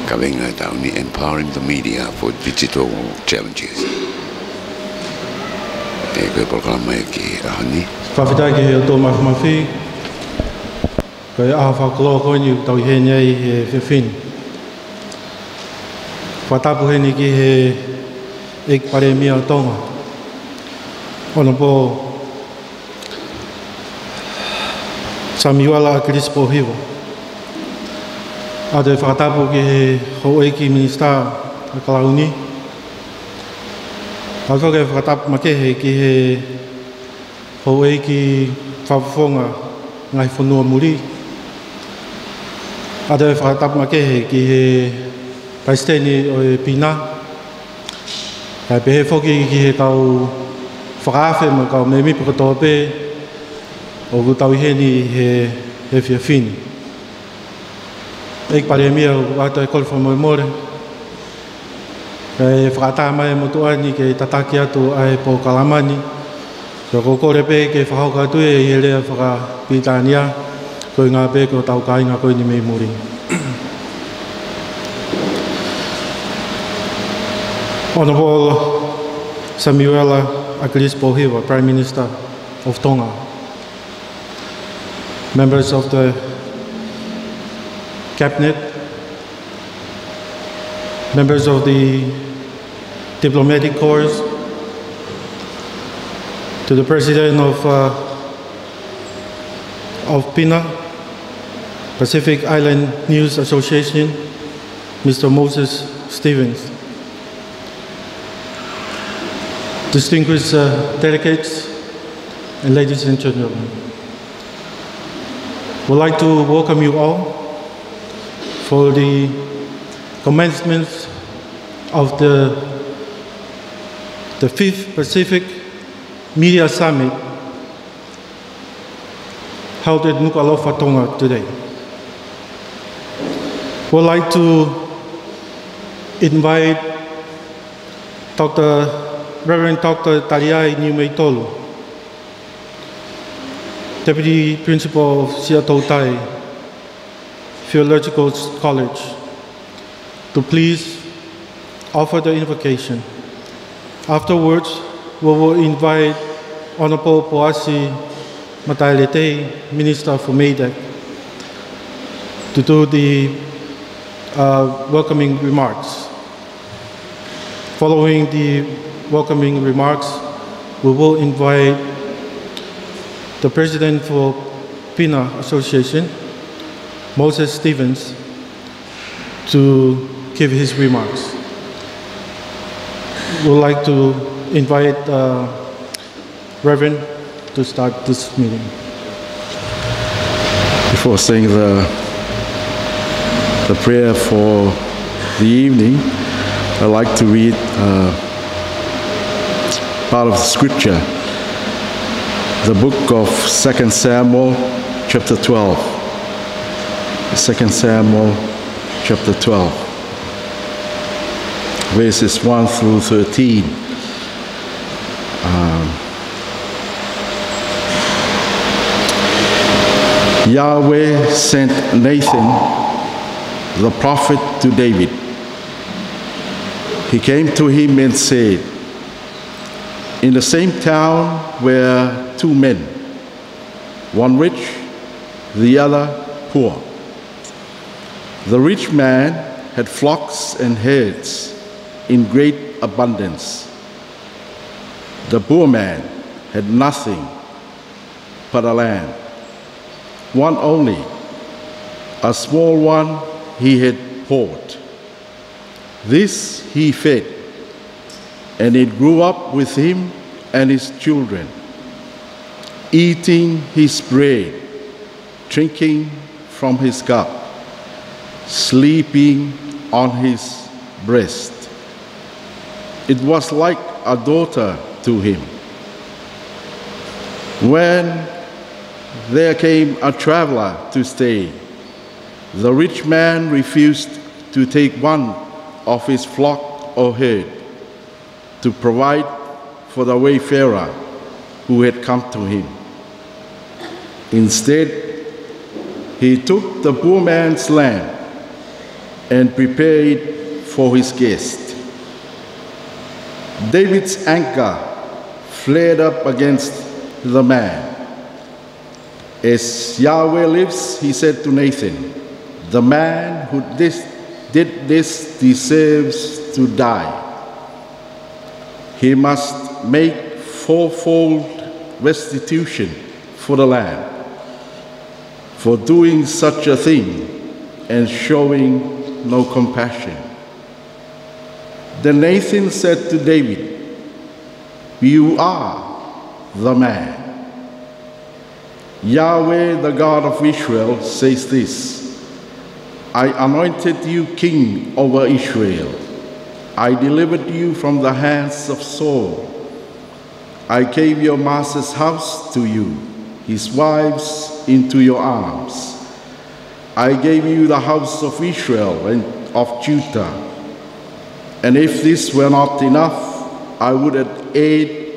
Kawengaitauni empowering the media for digital challenges. Ke programa ki ahani. Whawhitai ki he o tō mawhi. Ko e aha whakaloa koe ni tau he nei he whiwhini. Whatapu he ni ki he ek pare mia o Tonga. Ono po Samiuela Akilisi Pohiva. A te whakatapu ki he haueki minista a Kalauni. A toke whakatapu makehe ki he haueki whawhonga ngai whanua muri. A te whakatapu makehe ki he paisteni o e pina. Kai pehe whoki ki he kau whakawhe ma kau me mipu katoa pe o ku tau heni he whiawhini. Ek pare mia o wata e kolwha moimore. Kai whakata mai motu ani ke tataki atu ai po kalamani. Ko kore pe ke whahauka atu e he rea whakapitania ko ngā pe ko tau kainga koe ni mei muri. Honourable Samiuela Akilisi Pohiva, Prime Minister of Tonga. Members of the Cabinet, members of the diplomatic corps, to the President of PINA, Pacific Island News Association, Mr. Moses Stevens. Distinguished delegates and ladies and gentlemen, I would like to welcome you all for the commencement of the 5th Pacific Media Summit held at Nuku'alofa, Tonga today. I would like to invite Reverend Dr. Taliai Niumeitolu, Deputy Principal of Sia'atoutai Theological College, to please offer the invocation. Afterwards, we will invite Honorable Poasi Matailete, Minister for MEIDECC, to do the welcoming remarks. Following the welcoming remarks, we will invite the President for PINA Association, Moses Stevens, to give his remarks. We would like to invite Reverend to start this meeting. Before saying the prayer for the evening, I'd like to read part of the scripture, the book of 2 Samuel chapter 12. 2 Samuel chapter 12, verses 1 through 13. Yahweh sent Nathan, the prophet, to David. He came to him and said, "In the same town were two men, one rich, the other poor. The rich man had flocks and herds in great abundance. The poor man had nothing but a lamb, one only, a small one he had bought. This he fed, and it grew up with him and his children, eating his bread, drinking from his cup, sleeping on his breast. It was like a daughter to him. When there came a traveler to stay, the rich man refused to take one of his flock or herd to provide for the wayfarer who had come to him. Instead, he took the poor man's lamb and prepare it for his guest. David's anger flared up against the man. As Yahweh lives, he said to Nathan, the man who did this deserves to die. He must make fourfold restitution for the land for doing such a thing and showing no compassion. Then Nathan said to David, you are the man. Yahweh, the God of Israel, says this, I anointed you king over Israel. I delivered you from the hands of Saul. I gave your master's house to you, his wives into your arms. I gave you the house of Israel and of Judah. And if this were not enough, I would add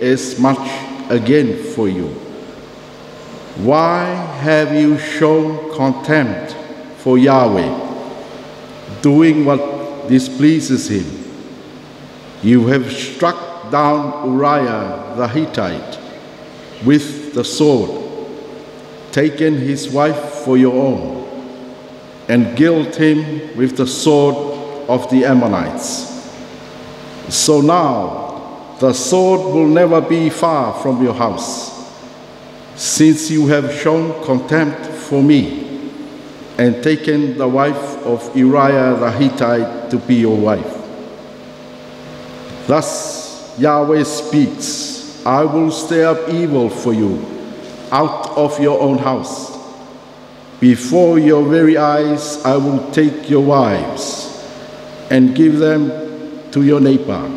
as much again for you. Why have you shown contempt for Yahweh, doing what displeases him? You have struck down Uriah the Hittite with the sword, taken his wife for your own, and killed him with the sword of the Ammonites. So now the sword will never be far from your house, since you have shown contempt for me and taken the wife of Uriah the Hittite to be your wife. Thus Yahweh speaks, I will stir up evil for you out of your own house. Before your very eyes I will take your wives and give them to your neighbor,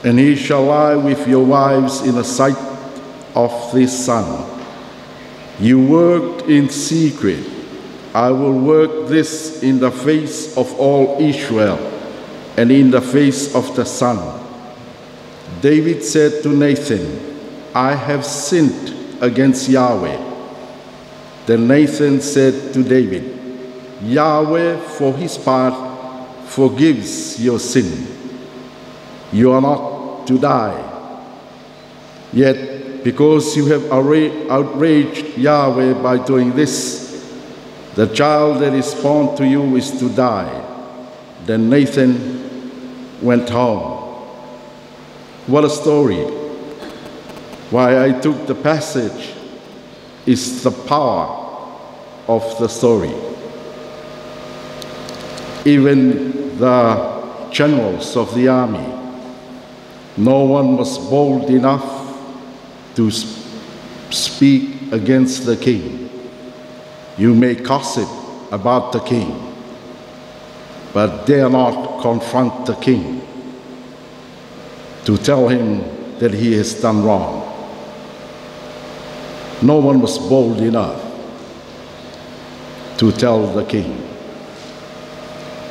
and he shall lie with your wives in the sight of this sun. You worked in secret. I will work this in the face of all Israel and in the face of the sun. David said to Nathan, I have sinned against Yahweh. Then Nathan said to David, Yahweh, for his part, forgives your sin. You are not to die. Yet, because you have outraged Yahweh by doing this, the child that is born to you is to die. Then Nathan went home. What a story. Why I took the passage is the power of the story. Even the generals of the army, no one was bold enough to speak against the king. You may gossip about the king, but dare not confront the king to tell him that he has done wrong. No one was bold enough to tell the king.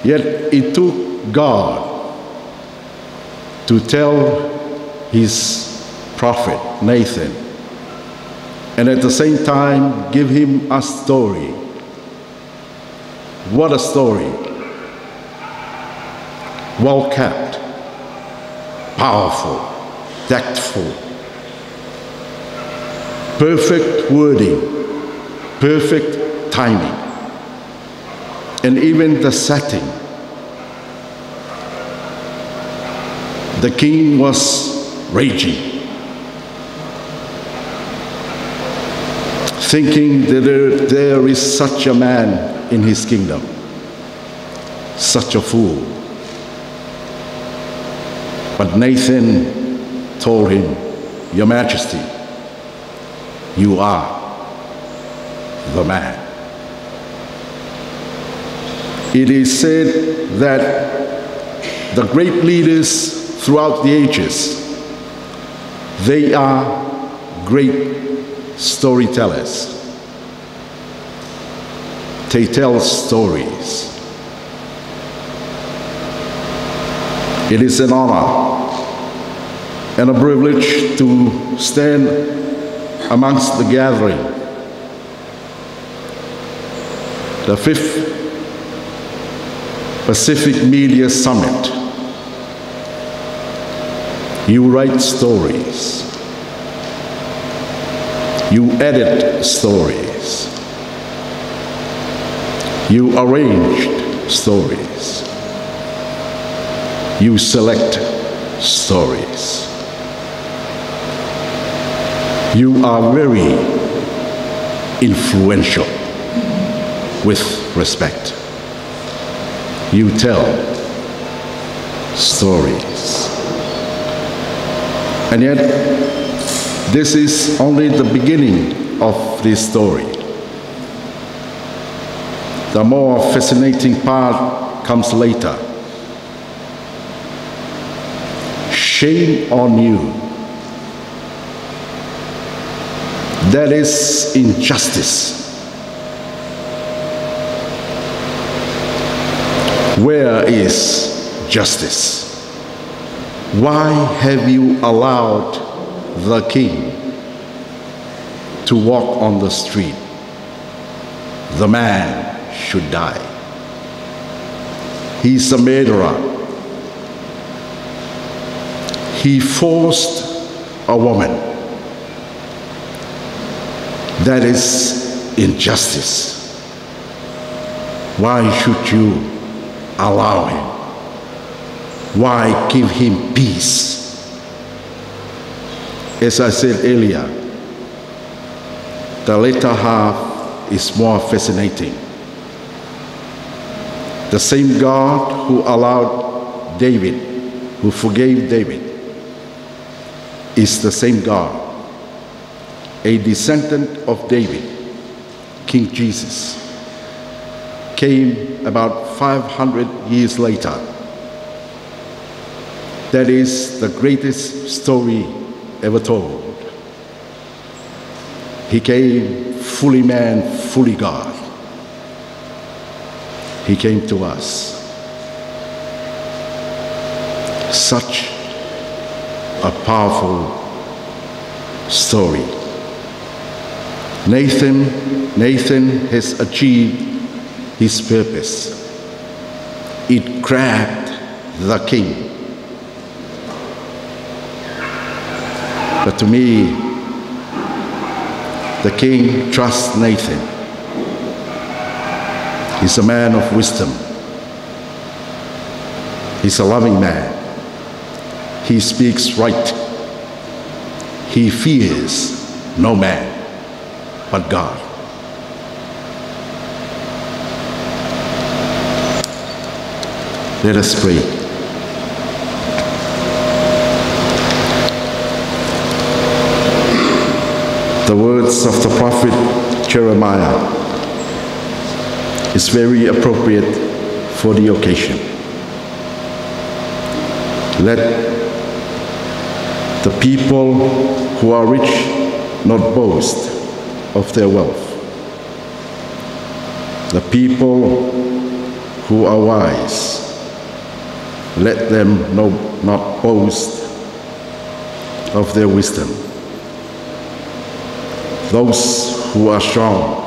Yet it took God to tell his prophet Nathan, and at the same time give him a story. What a story. Well kept, powerful, tactful, perfect wording, perfect timing, and even the setting. The king was raging, thinking that there is such a man in his kingdom, such a fool. But Nathan told him, Your Majesty, you are the man. It is said that the great leaders throughout the ages, they are great storytellers. They tell stories. It is an honor and a privilege to stand amongst the gathering, the fifth Pacific Media Summit. You write stories. You edit stories. You arranged stories. You select stories. You are very influential with respect. You tell stories. And yet, this is only the beginning of this story. The more fascinating part comes later. Shame on you. That is injustice. Where is justice? Why have you allowed the king to walk on the street? The man should die. He's a murderer. He forced a woman. That is injustice. Why should you allow him? Why give him peace? As I said earlier, the later half is more fascinating. The same God who allowed David, who forgave David, is the same God, a descendant of David, King Jesus, came about 500 years later. That is the greatest story ever told. He came fully man, fully God. He came to us. Such a powerful story. Nathan has achieved his purpose. It grabbed the king. But to me, the king trusts Nathan. He's a man of wisdom. He's a loving man. He speaks right. He fears no man but God. Let us pray. The words of the prophet Jeremiah is very appropriate for the occasion. Let the people who are rich not boast of their wealth. The people who are wise, let them not boast of their wisdom. Those who are strong,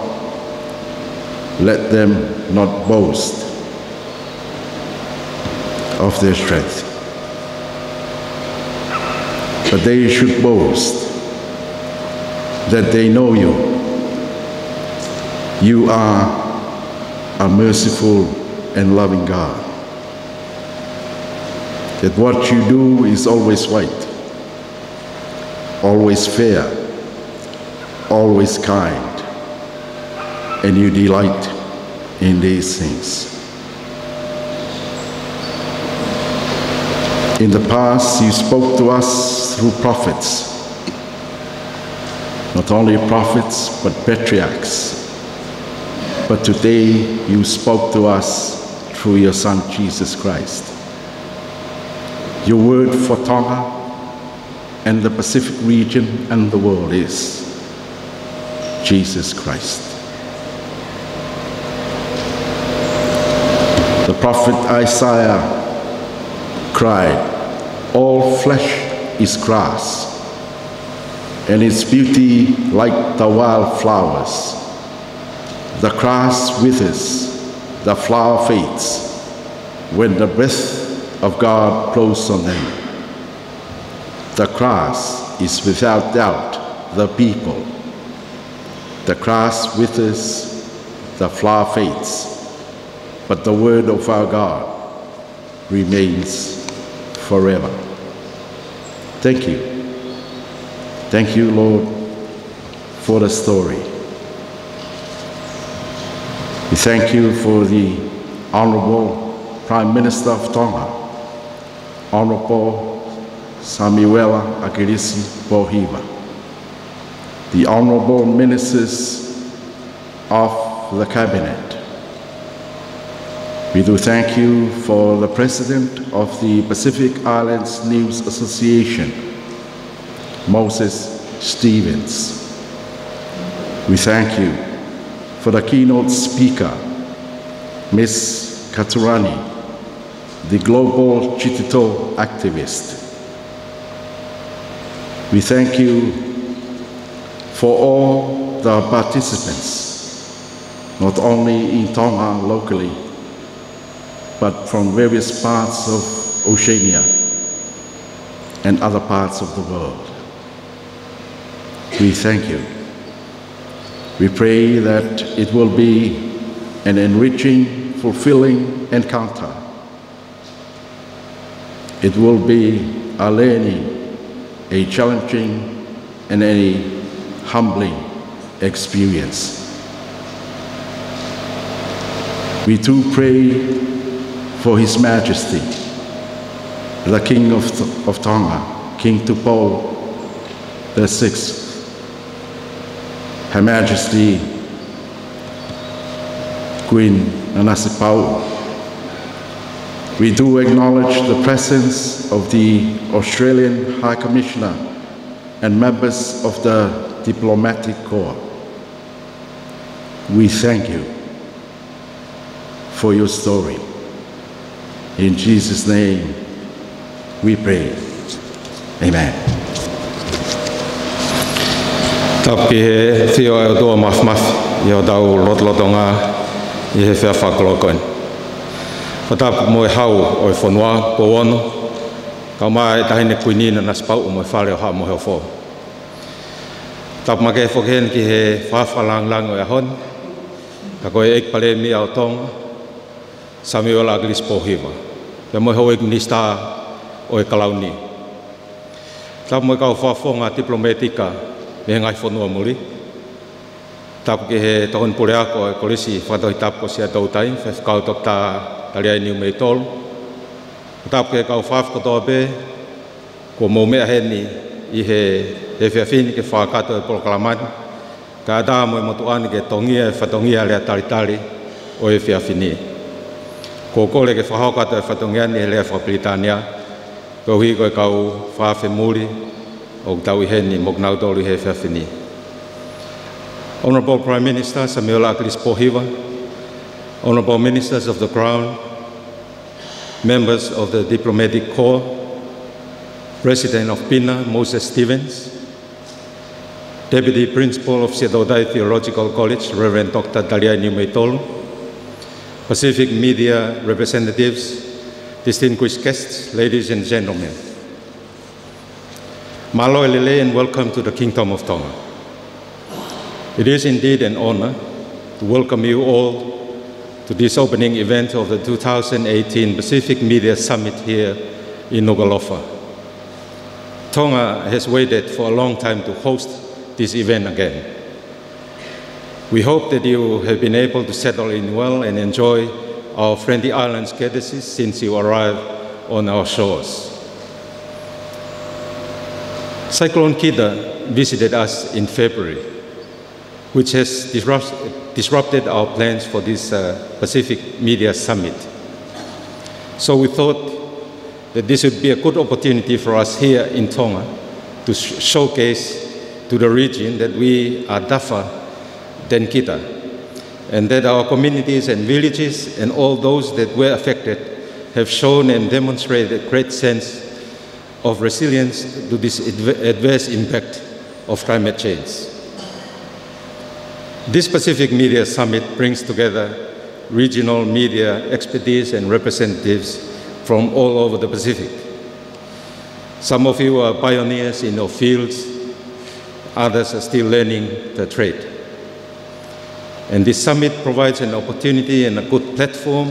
let them not boast of their strength. But they should boast that they know you. You are a merciful and loving God. That what you do is always right, always fair, always kind, and you delight in these things. In the past, you spoke to us through prophets, not only prophets, but patriarchs. But today, you spoke to us through your Son, Jesus Christ. Your word for Tonga and the Pacific region and the world is Jesus Christ. The prophet Isaiah cried, "All flesh is grass, and its beauty like the wild flowers. The grass withers, the flower fades, when the breath of God blows on them. The grass is without doubt the people. The grass withers, the flower fades, but the word of our God remains forever. Thank you. Thank you, Lord, for the story. We thank you for the Honorable Prime Minister of Tonga, Honorable Samiuela Akilisi Pohiva, the Honorable Ministers of the Cabinet. We do thank you for the President of the Pacific Islands News Association, Moses Stevens. We thank you for the keynote speaker, Ms. Caturani, the global Chitito activist. We thank you for all the participants, not only in Tonga locally, but from various parts of Oceania and other parts of the world. We thank you. We pray that it will be an enriching, fulfilling encounter. It will be a learning, a challenging, and a humbling experience. We too pray for His Majesty, the King of Tonga, King Tupou VI, Her Majesty Queen Nanasipau. We do acknowledge the presence of the Australian High Commissioner and members of the Diplomatic Corps. We thank you for your story. In Jesus' name we pray. Amen. Tapi he thio e do maf yo dau lotonga I he fa faklokoin. Patap mo hau o fonwa po ono. Ka mai tahine kuinina na spau mo fale ha mo fo. Tap ma ke foken ki he fa falang lang o hon. Ka ko ek pale mi au tong Samiuela glis Pohiva. Ya mo ho ek nista o kalauni. Tap mo ka fa fonga diplomatica me ngai fonua muri. Tap ke he tohon pule ako Akilisi whatoi tap ko Sia'atoutai fe kau tok ta Taliai Niumeitolu. Tap ke kau whaf ko tobe ko mo mea heni I he whiawhini ke whakato e proklaman ka ada mo motuani ke tongia e whatongia lea talitali o e whiawhini. Ko kore ke whahaukato e whatongiani e lea whapilitania ko hui ko e kau whawhe muri o tau I heni mok nautolu he whiawhini. Honorable Prime Minister Samiuela Pohiva, Honorable Ministers of the Crown, members of the Diplomatic Corps, President of PINA, Moses Stevens, Deputy Principal of Sia'atoutai Theological College, Reverend Dr. Taliai Niumeitolu, Pacific media representatives, distinguished guests, ladies and gentlemen. Malo elele and welcome to the Kingdom of Tonga. It is indeed an honor to welcome you all to this opening event of the 2018 Pacific Media Summit here in Nuku'alofa. Tonga has waited for a long time to host this event again. We hope that you have been able to settle in well and enjoy our friendly islands courtesies since you arrived on our shores. Cyclone Kida visited us in February, which has disrupted our plans for this Pacific Media Summit. So we thought that this would be a good opportunity for us here in Tonga to showcase to the region that we are tougher than Kita, and that our communities and villages and all those that were affected have shown and demonstrated a great sense of resilience to this adverse impact of climate change. This Pacific Media Summit brings together regional media expertise and representatives from all over the Pacific. Some of you are pioneers in your fields, others are still learning the trade. And this summit provides an opportunity and a good platform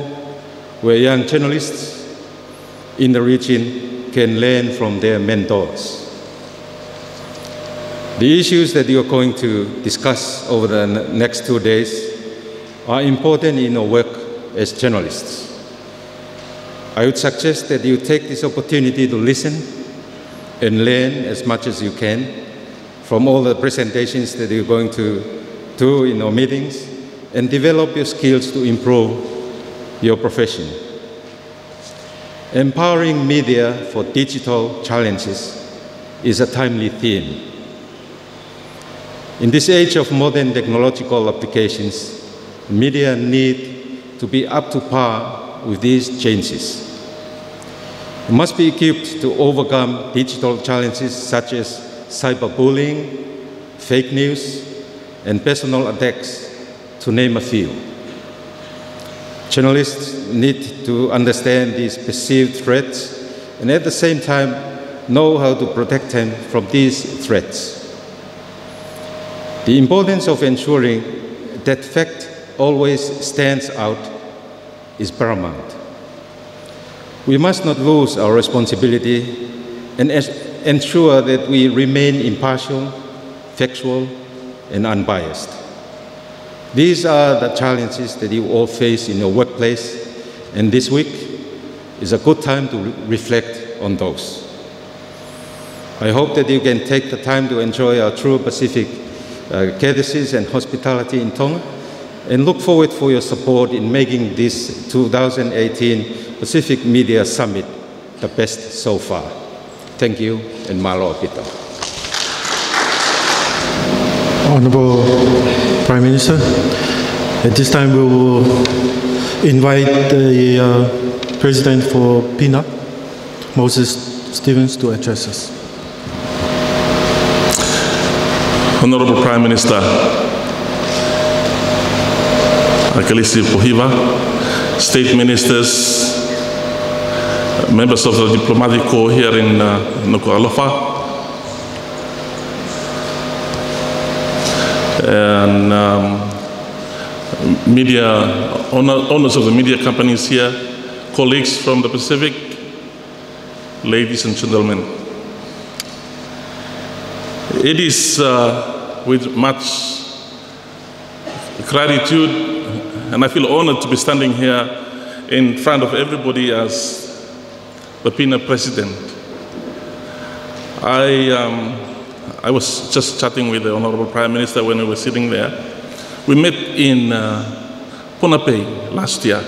where young journalists in the region can learn from their mentors. The issues that you are going to discuss over the next 2 days are important in your work as journalists. I would suggest that you take this opportunity to listen and learn as much as you can from all the presentations that you're going to do in our meetings and develop your skills to improve your profession. Empowering media for digital challenges is a timely theme. In this age of modern technological applications, media need to be up to par with these changes. It must be equipped to overcome digital challenges such as cyberbullying, fake news, and personal attacks, to name a few. Journalists need to understand these perceived threats and at the same time know how to protect them from these threats. The importance of ensuring that fact always stands out is paramount. We must not lose our responsibility and ensure that we remain impartial, factual, and unbiased. These are the challenges that you all face in your workplace, and this week is a good time to reflect on those. I hope that you can take the time to enjoy our true Pacific courtesies and hospitality in Tonga, and look forward for your support in making this 2018 Pacific Media Summit the best so far. Thank you, and malo pito. Honorable Prime Minister, at this time we will invite the President for PINA, Moses Stevens, to address us. Honorable Prime Minister Akilisi Pohiva, State Ministers, members of the Diplomatic Corps here in Nuku'alofa, and media owners of the media companies here, colleagues from the Pacific, ladies and gentlemen. It is with much gratitude, and I feel honored to be standing here in front of everybody as the PINA President. I was just chatting with the Honorable Prime Minister when we were sitting there. We met in Ponape last year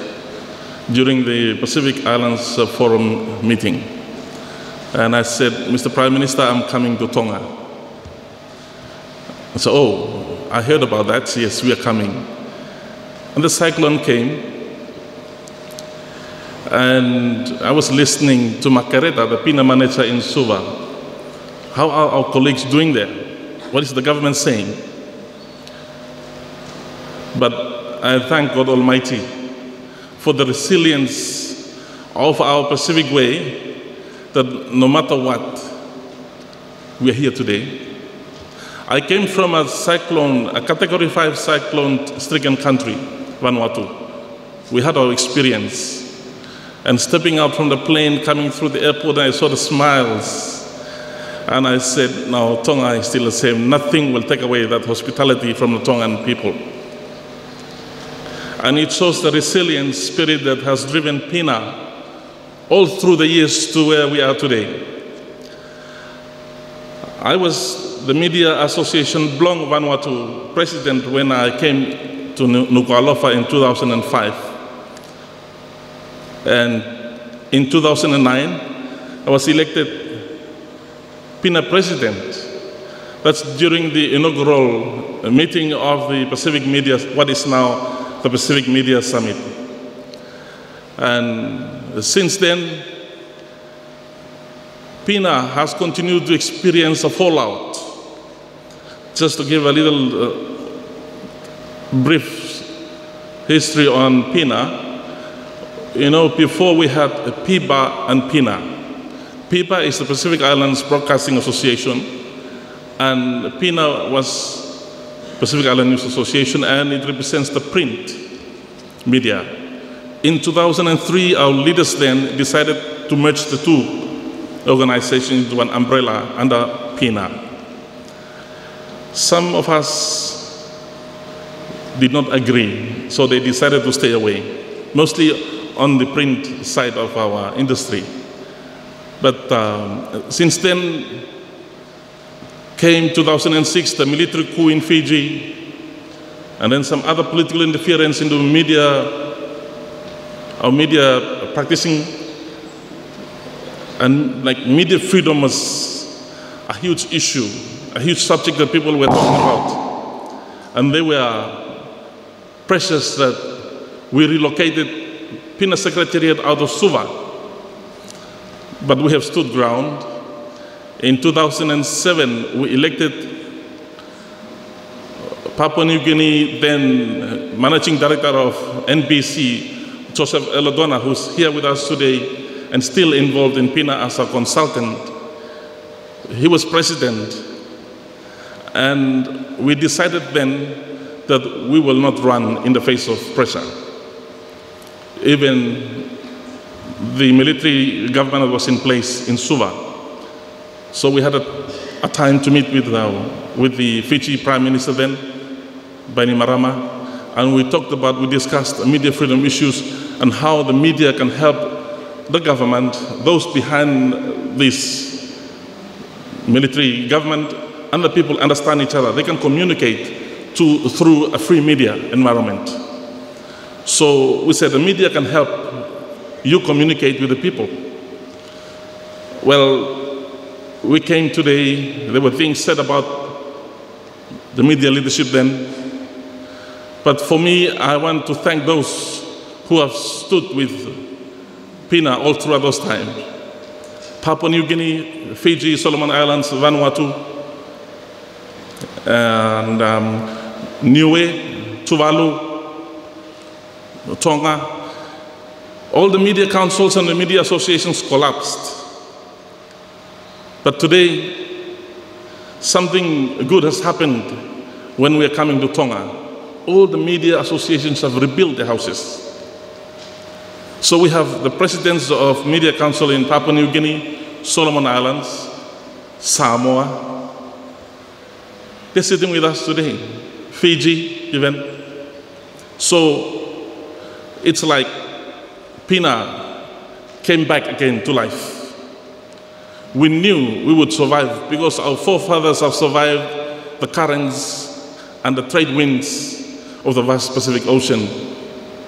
during the Pacific Islands Forum meeting. And I said, Mr. Prime Minister, I'm coming to Tonga. I said, oh, I heard about that. Yes, we are coming. And the cyclone came. And I was listening to Makareta, the PINA manager in Suva. How are our colleagues doing there? What is the government saying? But I thank God Almighty for the resilience of our Pacific way, that no matter what, we are here today. I came from a cyclone, a Category 5 cyclone-stricken country, Vanuatu. We had our experience. And stepping out from the plane, coming through the airport, I saw the smiles. And I said, no, Tonga is still the same. Nothing will take away that hospitality from the Tongan people. And it shows the resilient spirit that has driven PINA all through the years to where we are today. I was the Media Association Blong Vanuatu president when I came to Nuku'alofa in 2005. And in 2009, I was elected PINA president. That's during the inaugural meeting of the Pacific Media, what is now the Pacific Media Summit. And since then, PINA has continued to experience a fallout. Just to give a little brief history on PINA. You know, before we had PIBA and PINA. PIBA is the Pacific Islands Broadcasting Association, and PINA was Pacific Island News Association, and it represents the print media. In 2003, our leaders then decided to merge the two organizations into one umbrella under PINA. Some of us did not agree, so they decided to stay away, mostly on the print side of our industry. But since then, came 2006, the military coup in Fiji, and then some other political interference into media, our media practicing, and like media freedom was a huge issue, a huge subject that people were talking about. And they were precious that we relocated PINA Secretariat out of Suva, but we have stood ground. In 2007, we elected Papua New Guinea, then Managing Director of NBC, Joseph Elodona, who's here with us today and still involved in PINA as a consultant. He was president, and we decided then that we will not run in the face of pressure. Even the military government was in place in Suva. So we had a time to meet with the Fiji Prime Minister then, Bainimarama, and we discussed media freedom issues and how the media can help the government, those behind this military government, and the people understand each other. They can communicate through a free media environment. So we said the media can help you communicate with the people. Well, we came today, there were things said about the media leadership then, but for me, I want to thank those who have stood with PINA all throughout those times. Papua New Guinea, Fiji, Solomon Islands, Vanuatu, and Niue, Tuvalu, Tonga. All the media councils and the media associations collapsed. But today, something good has happened when we are coming to Tonga. All the media associations have rebuilt their houses. So we have the presidents of Media Council in Papua New Guinea, Solomon Islands, Samoa. They're sitting with us today. Fiji, even. So it's like PINA came back again to life. We knew we would survive because our forefathers have survived the currents and the trade winds of the vast Pacific Ocean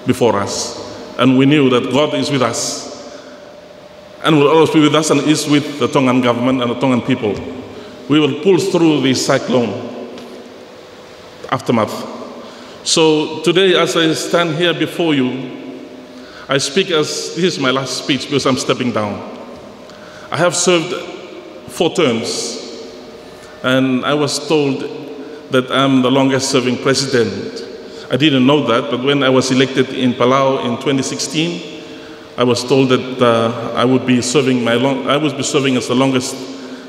before us. And we knew that God is with us and will always be with us and is with the Tongan government and the Tongan people. We will pull through this cyclone aftermath. So today, as I stand here before you, I speak as, this is my last speech because I'm stepping down. I have served 4 terms, and I was told that I'm the longest serving president. I didn't know that, but when I was elected in Palau in 2016, I was told that I would be serving as the longest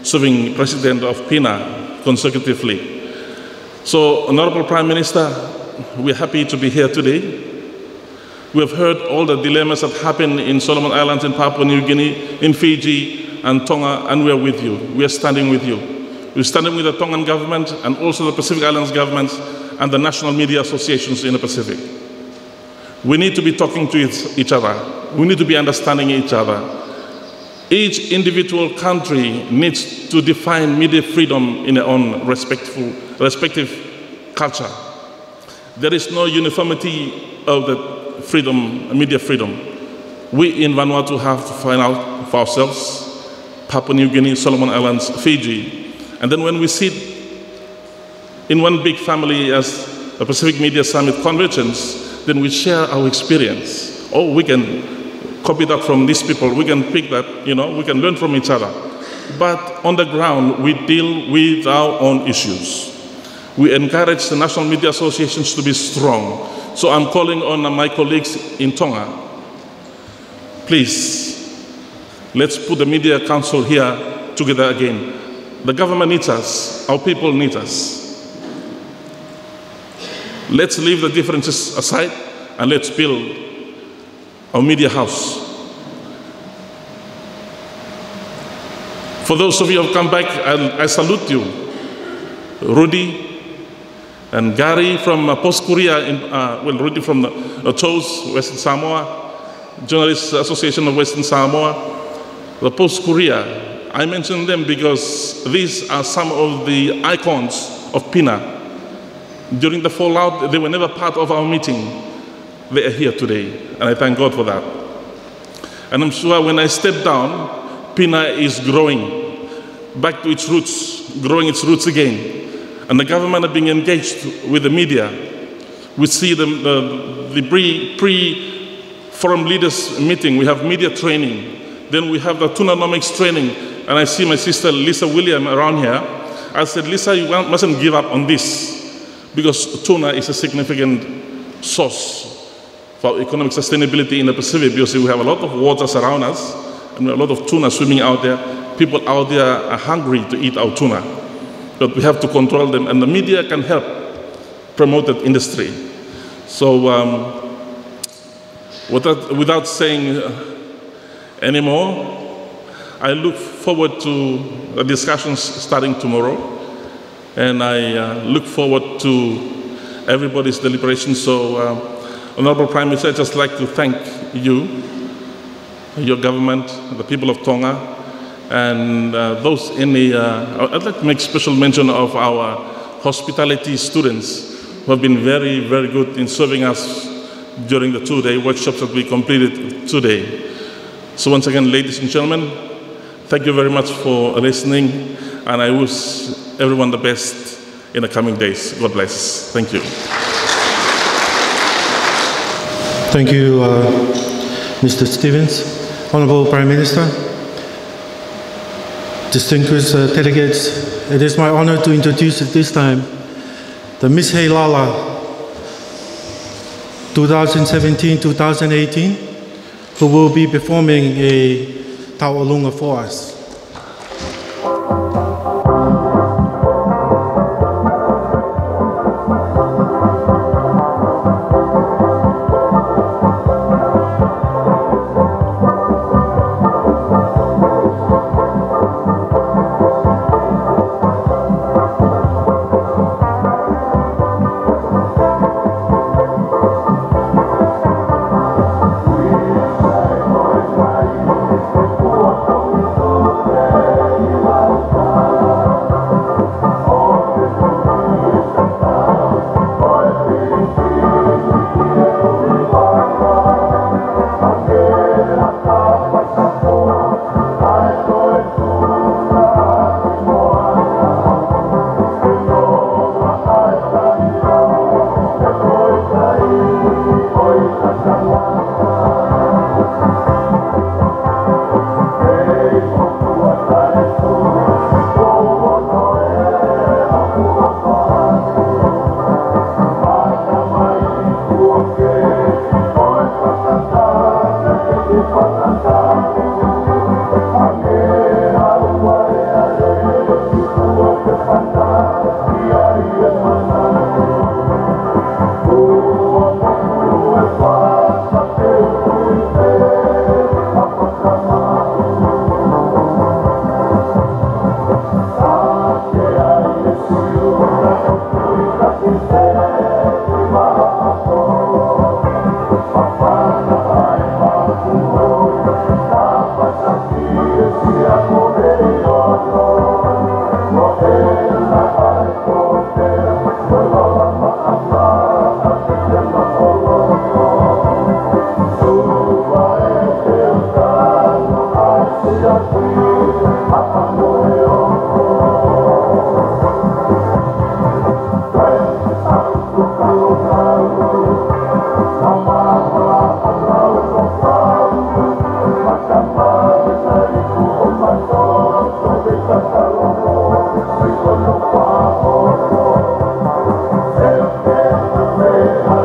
serving president of PINA consecutively. So, Honorable Prime Minister, we're happy to be here today. We have heard all the dilemmas that happen in Solomon Islands, in Papua New Guinea, in Fiji and Tonga, and we are with you. We are standing with you. We're standing with the Tongan government and also the Pacific Islands governments and the national media associations in the Pacific. We need to be talking to each other. We need to be understanding each other. Each individual country needs to define media freedom in their own respective culture. There is no uniformity of the freedom, media freedom. We in Vanuatu have to find out for ourselves, Papua New Guinea, Solomon Islands, Fiji. And then when we sit in one big family as a Pacific Media Summit Convergence, then we share our experience. Oh, we can copy that from these people. We can pick that, we can learn from each other. But on the ground, we deal with our own issues. We encourage the national media associations to be strong So I'm calling on my colleagues in Tonga. Please, let's put the Media Council here together again. The government needs us. Our people need us. Let's leave the differences aside and let's build our media house. For those of you who have come back, I salute you. Rudy and Gary from Post-Korea, Rudy from the TOS, Western Samoa, Journalists Association of Western Samoa, the Post-Korea. I mention them because these are some of the icons of PINA. During the fallout, they were never part of our meeting. They are here today, and I thank God for that. And I'm sure when I step down, PINA is growing back to its roots, growing its roots again. And the government are being engaged with the media. We see the pre-forum leaders meeting. We have media training. Then we have the tunanomics training. And I see my sister Lisa William around here. I said, Lisa, you mustn't give up on this because tuna is a significant source for economic sustainability in the Pacific because we have a lot of waters around us and a lot of tuna swimming out there. People out there are hungry to eat our tuna, but we have to control them, and the media can help promote that industry. So without saying any more, I look forward to the discussions starting tomorrow, and I look forward to everybody's deliberation. So, Honorable Prime Minister, I'd just like to thank you, your government, the people of Tonga, and those in the, I'd like to make special mention of our hospitality students who have been very, very good in serving us during the two-day workshops that we completed today. So once again, ladies and gentlemen, thank you very much for listening, and I wish everyone the best in the coming days. God bless. Thank you. Thank you, Mr. Stevens. Honourable Prime Minister, distinguished delegates, it is my honour to introduce at this time the Miss Heilala 2017-2018, who will be performing a Tau'olunga for us.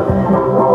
Thank you.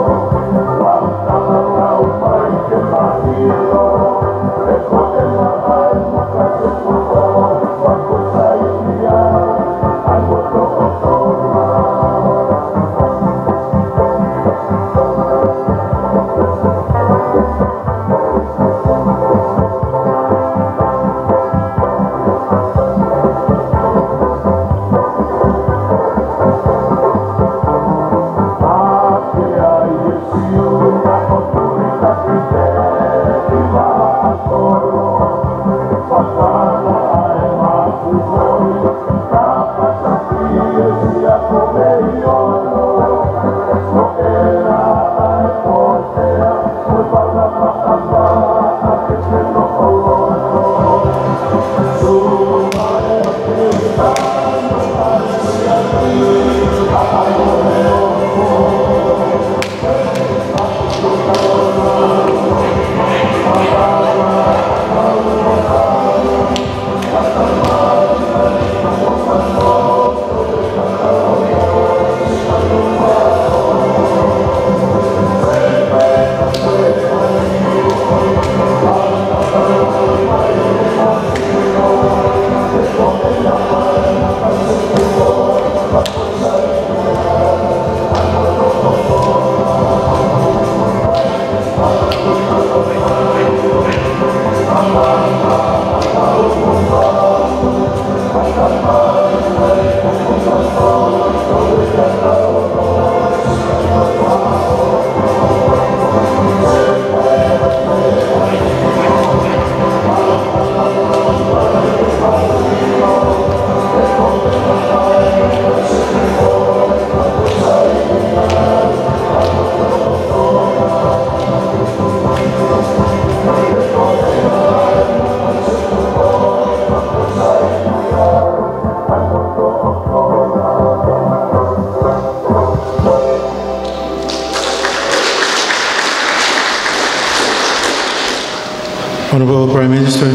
Honorable Prime Minister,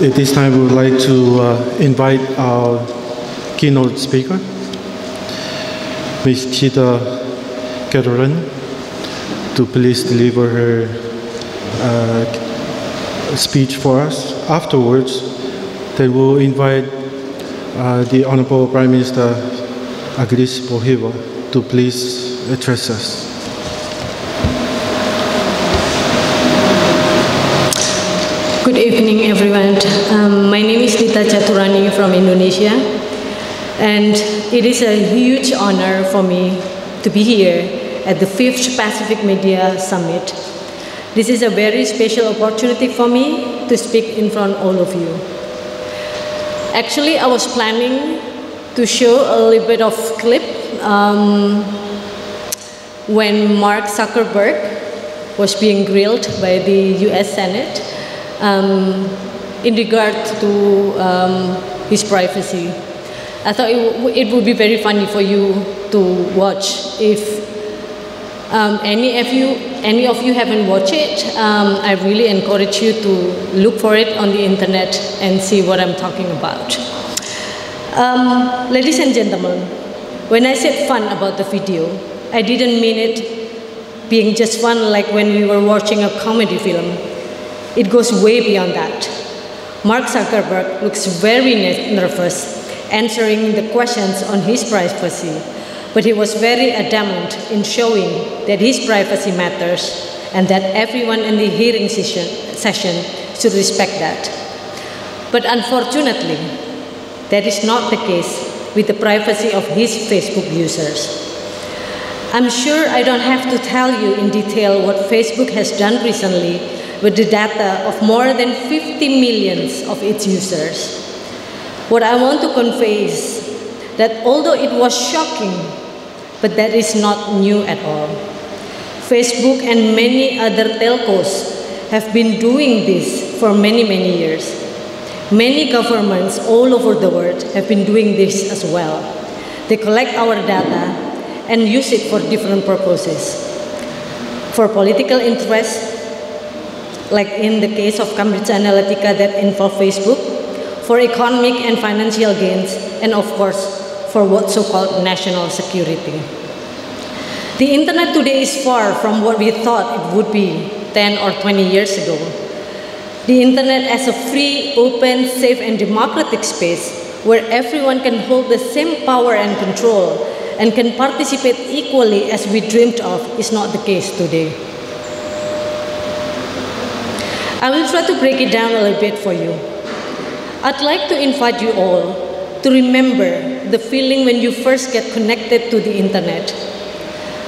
at this time we would like to invite our keynote speaker, Ms. Caturani, to please deliver her speech for us. Afterwards, they will invite the Honorable Prime Minister Akilisi Pohiva to please address us. Good evening, everyone. My name is Dhyta Caturani from Indonesia, and it is a huge honor for me to be here at the 5th Pacific Media Summit. This is a very special opportunity for me to speak in front of all of you. Actually, I was planning to show a little bit of clip when Mark Zuckerberg was being grilled by the US Senate in regard to his privacy. I thought it would be very funny for you to watch. If any of you haven't watched it, I really encourage you to look for it on the internet and see what I'm talking about. Ladies and gentlemen, when I said fun about the video, I didn't mean it being just fun like when we were watching a comedy film. It goes way beyond that. Mark Zuckerberg looks very nervous answering the questions on his privacy, but he was very adamant in showing that his privacy matters and that everyone in the hearing session should respect that. But unfortunately, that is not the case with the privacy of his Facebook users. I'm sure I don't have to tell you in detail what Facebook has done recently with the data of more than 50 million of its users. What I want to convey is that although it was shocking, but that is not new at all. Facebook and many other telcos have been doing this for many, many years. Many governments all over the world have been doing this as well. They collect our data and use it for different purposes. For political interests, like in the case of Cambridge Analytica that involved Facebook, for economic and financial gains, and of course, for what's so-called national security. The internet today is far from what we thought it would be 10 or 20 years ago. The internet as a free, open, safe, and democratic space where everyone can hold the same power and control and can participate equally as we dreamed of is not the case today. I will try to break it down a little bit for you. I'd like to invite you all to remember the feeling when you first get connected to the internet.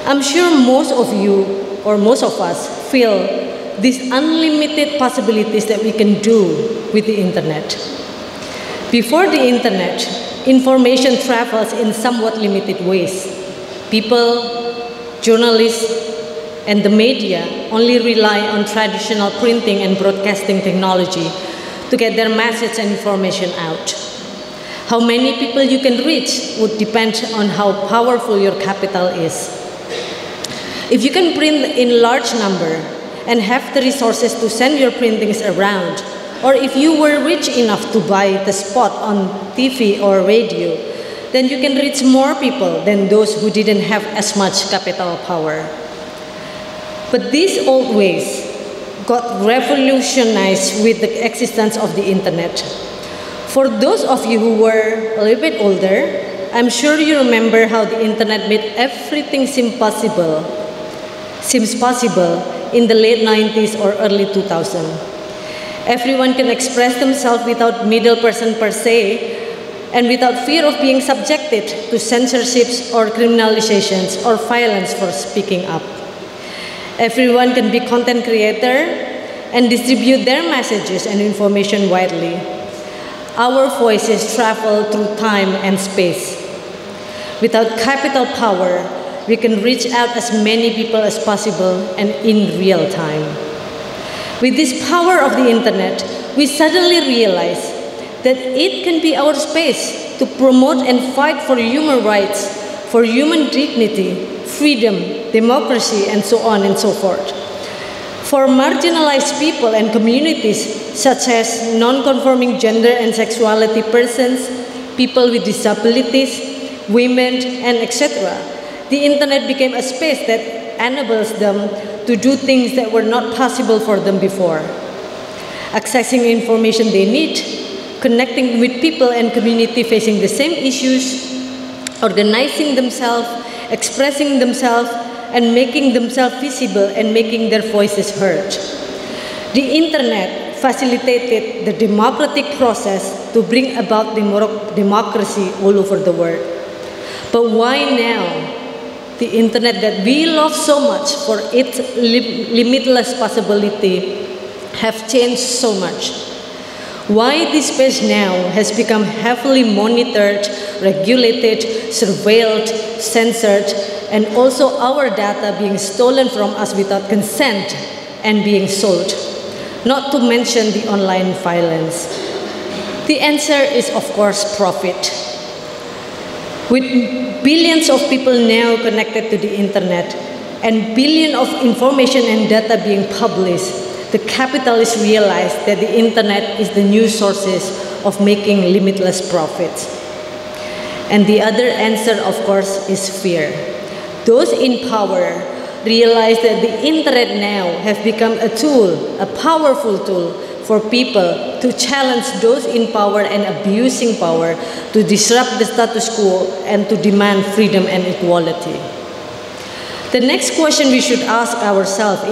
I'm sure most of you, or most of us, feel these unlimited possibilities that we can do with the internet. Before the internet, information travels in somewhat limited ways. People, journalists, and the media only rely on traditional printing and broadcasting technology to get their message and information out. How many people you can reach would depend on how powerful your capital is. If you can print in large number and have the resources to send your printings around, or if you were rich enough to buy the spot on TV or radio, then you can reach more people than those who didn't have as much capital power. But these old ways got revolutionized with the existence of the internet. For those of you who were a little bit older, I'm sure you remember how the internet made everything seems possible in the late 90s or early 2000s. Everyone can express themselves without middle person per se, and without fear of being subjected to censorships or criminalizations or violence for speaking up. Everyone can be content creator and distribute their messages and information widely. Our voices travel through time and space. Without capital power, we can reach out as many people as possible and in real time. With this power of the internet, we suddenly realize that it can be our space to promote and fight for human rights, for human dignity, freedom, democracy, and so on and so forth. For marginalized people and communities such as non-conforming gender and sexuality persons, people with disabilities, women, and etc., the internet became a space that enables them to do things that were not possible for them before. Accessing information they need, connecting with people and community facing the same issues, organizing themselves, expressing themselves, and making themselves visible and making their voices heard. The internet facilitated the democratic process to bring about democracy all over the world. But why now? The internet that we love so much for its limitless possibility have changed so much. Why this space now has become heavily monitored, regulated, surveilled, censored, and also our data being stolen from us without consent and being sold, not to mention the online violence. The answer is, of course, profit. With billions of people now connected to the internet and billions of information and data being published, the capitalists realized that the internet is the new sources of making limitless profits. And the other answer, of course, is fear. Those in power realize that the internet now has become a tool, a powerful tool for people to challenge those in power and abusing power, to disrupt the status quo and to demand freedom and equality. The next question we should ask ourselves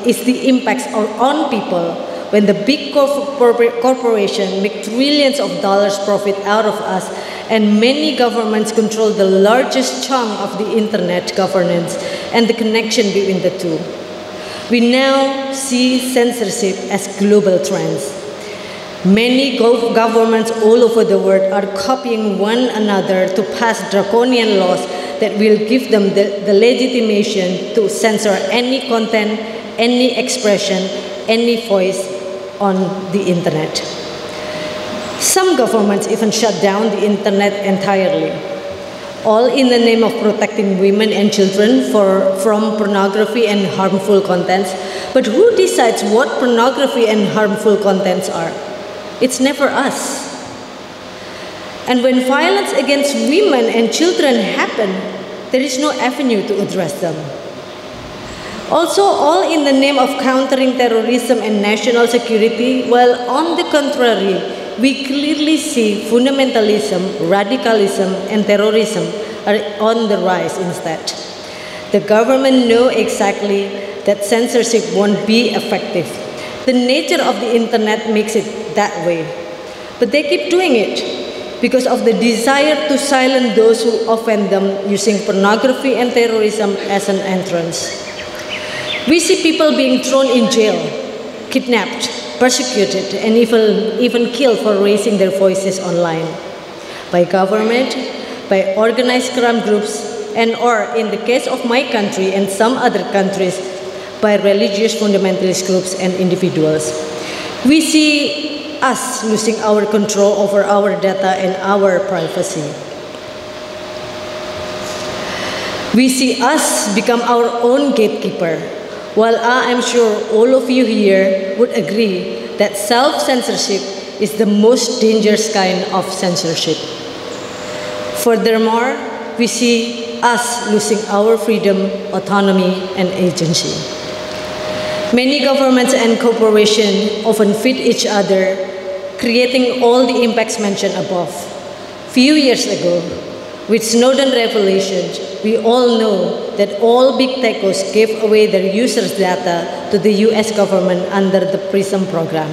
is the impacts on people when the big corporations make trillions of dollars profit out of us and many governments control the largest chunk of the internet governance and the connection between the two. We now see censorship as global trends. Many governments all over the world are copying one another to pass draconian laws that will give them the legitimation to censor any content, any expression, any voice on the internet. Some governments even shut down the internet entirely, all in the name of protecting women and children from pornography and harmful contents. But who decides what pornography and harmful contents are? It's never us. And when violence against women and children happen, there is no avenue to address them. Also, all in the name of countering terrorism and national security, while on the contrary, we clearly see fundamentalism, radicalism, and terrorism are on the rise instead. The government knows exactly that censorship won't be effective. The nature of the internet makes it that way. But they keep doing it because of the desire to silence those who offend them using pornography and terrorism as an entrance. We see people being thrown in jail, kidnapped, persecuted, and even killed for raising their voices online by government, by organized crime groups, and or in the case of my country and some other countries, by religious fundamentalist groups and individuals. We see us losing our control over our data and our privacy. We see us become our own gatekeeper, while I am sure all of you here would agree that self-censorship is the most dangerous kind of censorship. Furthermore, we see us losing our freedom, autonomy, and agency. Many governments and corporations often feed each other, creating all the impacts mentioned above. Few years ago, with Snowden revelations, we all know that all big techos gave away their users' data to the US government under the PRISM program.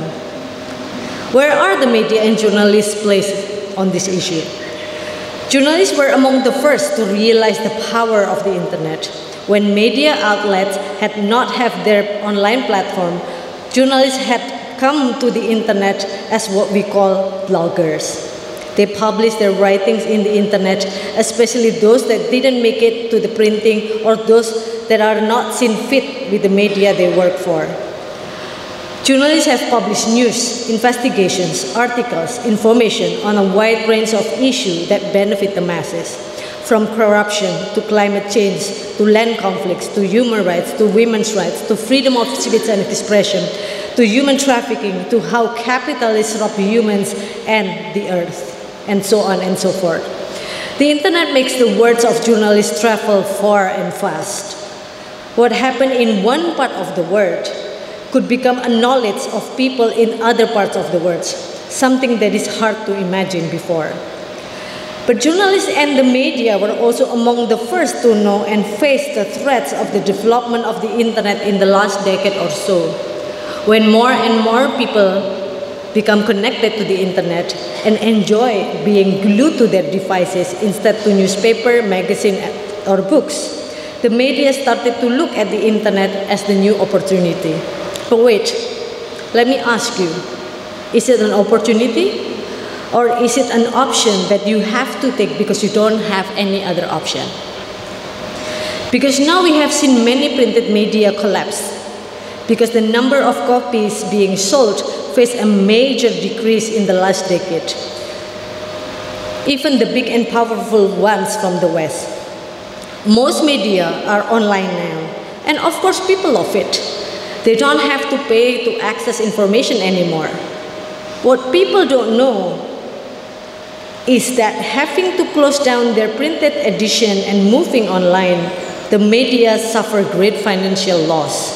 Where are the media and journalists placed on this issue? Journalists were among the first to realize the power of the internet. When media outlets had not have their online platform, journalists had come to the internet as what we call bloggers. They published their writings in the internet, especially those that didn't make it to the printing or those that are not seen fit with the media they work for. Journalists have published news, investigations, articles, information on a wide range of issues that benefit the masses. from corruption to climate change, to land conflicts, to human rights, to women's rights, to freedom of speech and expression, to human trafficking, to how capitalists rob humans and the earth, and so on and so forth. The internet makes the words of journalists travel far and fast. What happened in one part of the world could become a knowledge of people in other parts of the world, something that is hard to imagine before. But journalists and the media were also among the first to know and face the threats of the development of the internet in the last decade or so, when more and more people become connected to the internet and enjoy being glued to their devices instead to newspaper, magazine, or books. The media started to look at the internet as the new opportunity. But wait, let me ask you, is it an opportunity? Or is it an option that you have to take because you don't have any other option? Because now we have seen many printed media collapse, because the number of copies being sold faced a major decrease in the last decade. Even the big and powerful ones from the West. Most media are online now, and of course people love it. They don't have to pay to access information anymore. What people don't know is that having to close down their printed edition and moving online, the media suffer great financial loss.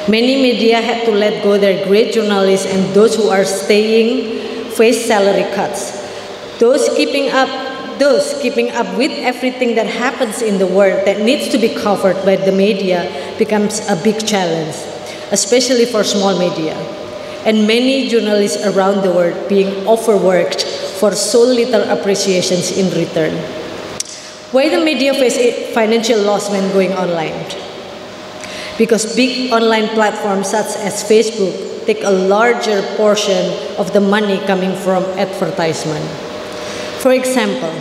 Many media had to let go their great journalists, and those who are staying face salary cuts. Those keeping up with everything that happens in the world that needs to be covered by the media becomes a big challenge, especially for small media. And many journalists around the world being overworked for so little appreciations in return. Why the media face financial loss when going online? Because big online platforms such as Facebook take a larger portion of the money coming from advertisement. For example,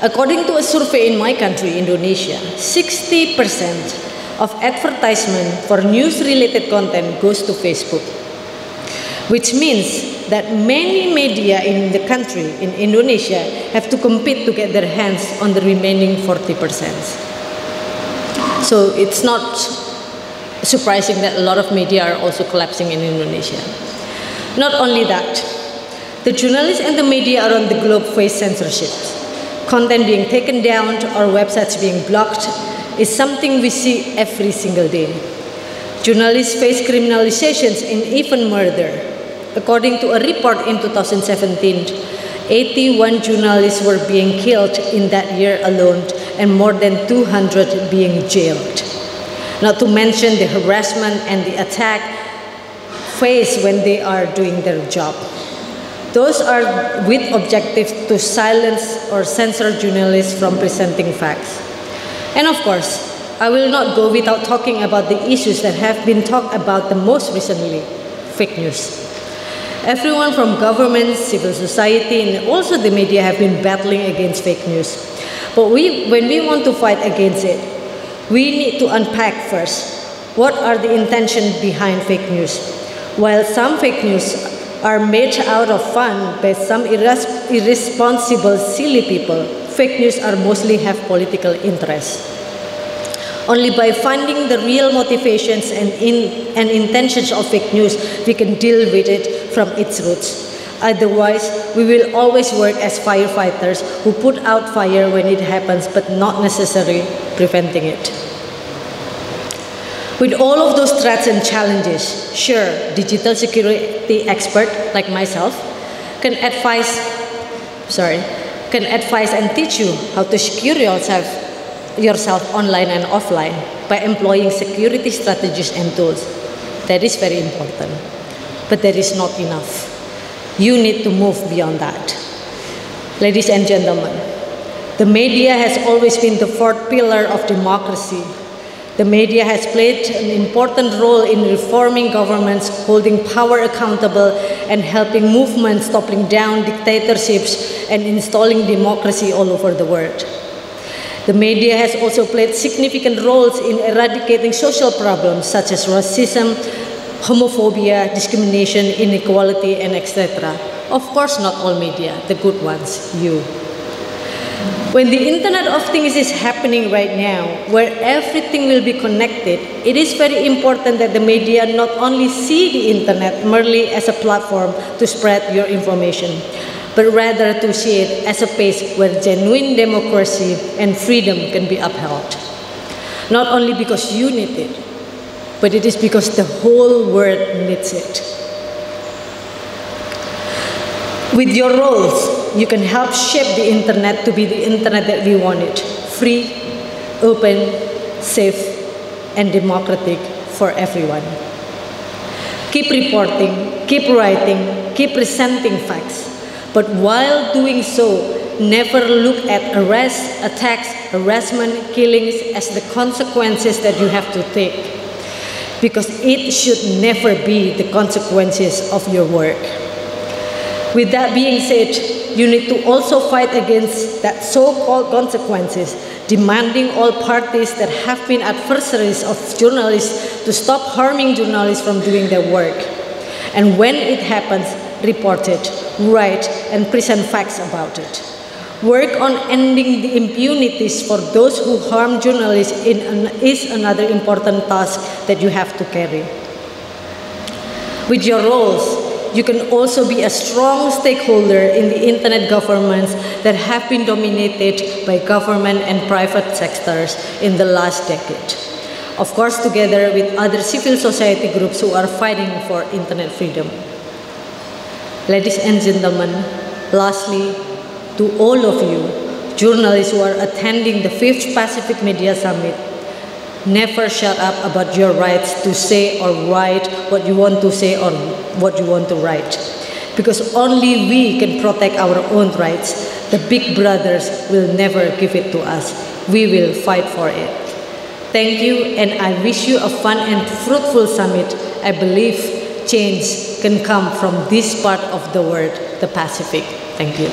according to a survey in my country, Indonesia, 60% of advertisement for news-related content goes to Facebook, which means that many media in the country, in Indonesia, have to compete to get their hands on the remaining 40%. So it's not surprising that a lot of media are also collapsing in Indonesia. Not only that, the journalists and the media around the globe face censorship. Content being taken down or websites being blocked is something we see every single day. Journalists face criminalizations and even murder. According to a report in 2017, 81 journalists were being killed in that year alone, and more than 200 being jailed. Not to mention the harassment and the attack faced when they are doing their job. Those are with objectives to silence or censor journalists from presenting facts. And of course, I will not go without talking about the issues that have been talked about the most recently, fake news. Everyone from government, civil society, and also the media have been battling against fake news. But when we want to fight against it, we need to unpack first what are the intentions behind fake news. While some fake news are made out of fun by some irresponsible, silly people, fake news are mostly have political interest. Only by finding the real motivations and intentions of fake news, we can deal with it from its roots. Otherwise, we will always work as firefighters who put out fire when it happens, but not necessarily preventing it. With all of those threats and challenges, sure, digital security expert like myself can advise and teach you how to secure yourself online and offline by employing security strategies and tools. That is very important, but that is not enough. You need to move beyond that. Ladies and gentlemen, the media has always been the fourth pillar of democracy. The media has played an important role in reforming governments, holding power accountable, and helping movements toppling down dictatorships and installing democracy all over the world. The media has also played significant roles in eradicating social problems such as racism, homophobia, discrimination, inequality, and etc. Of course, not all media, the good ones, you. When the Internet of Things is happening right now, where everything will be connected, it is very important that the media not only see the Internet merely as a platform to spread your information, but rather to see it as a place where genuine democracy and freedom can be upheld. Not only because you need it, but it is because the whole world needs it. With your roles, you can help shape the Internet to be the Internet that we want it: free, open, safe, and democratic for everyone. Keep reporting, keep writing, keep presenting facts. But while doing so, never look at arrests, attacks, harassment, killings as the consequences that you have to take, because it should never be the consequences of your work. With that being said, you need to also fight against that so-called consequences, demanding all parties that have been adversaries of journalists to stop harming journalists from doing their work. And when it happens, report it, write, and present facts about it. Work on ending the impunities for those who harm journalists is another important task that you have to carry. With your roles, you can also be a strong stakeholder in the Internet governments that have been dominated by government and private sectors in the last decade. Of course, together with other civil society groups who are fighting for Internet freedom. Ladies and gentlemen, lastly, to all of you, journalists who are attending the 5th Pacific Media Summit, never shut up about your rights to say or write what you want to say or what you want to write. Because only we can protect our own rights. The big brothers will never give it to us. We will fight for it. Thank you, and I wish you a fun and fruitful summit. I believe change can come from this part of the world, the Pacific. Thank you.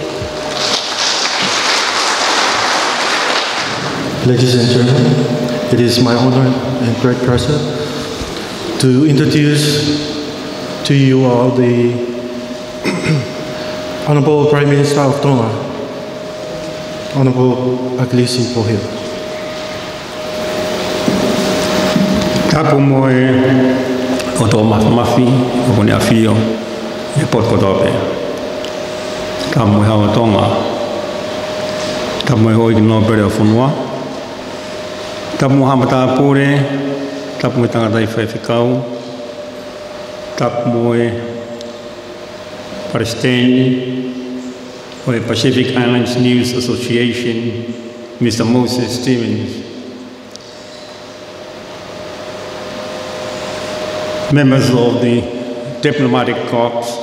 Ladies and gentlemen, it is my honor and great pleasure to introduce to you all the Honorable Prime Minister of Tonga, Honorable Akilisi Pohiva. Tapu moe o tō mafi o kone a whio e potkotope. Tapu moe hawa Tonga. Tapu moe hoi ki no pere o whunua. Tapu moe hamata pōre. Tapu moe tangatai whaiwhikau. Tapu moe Palestine o the Pacific Islands News Association, Mr. Moses Stevens. Members of the diplomatic corps,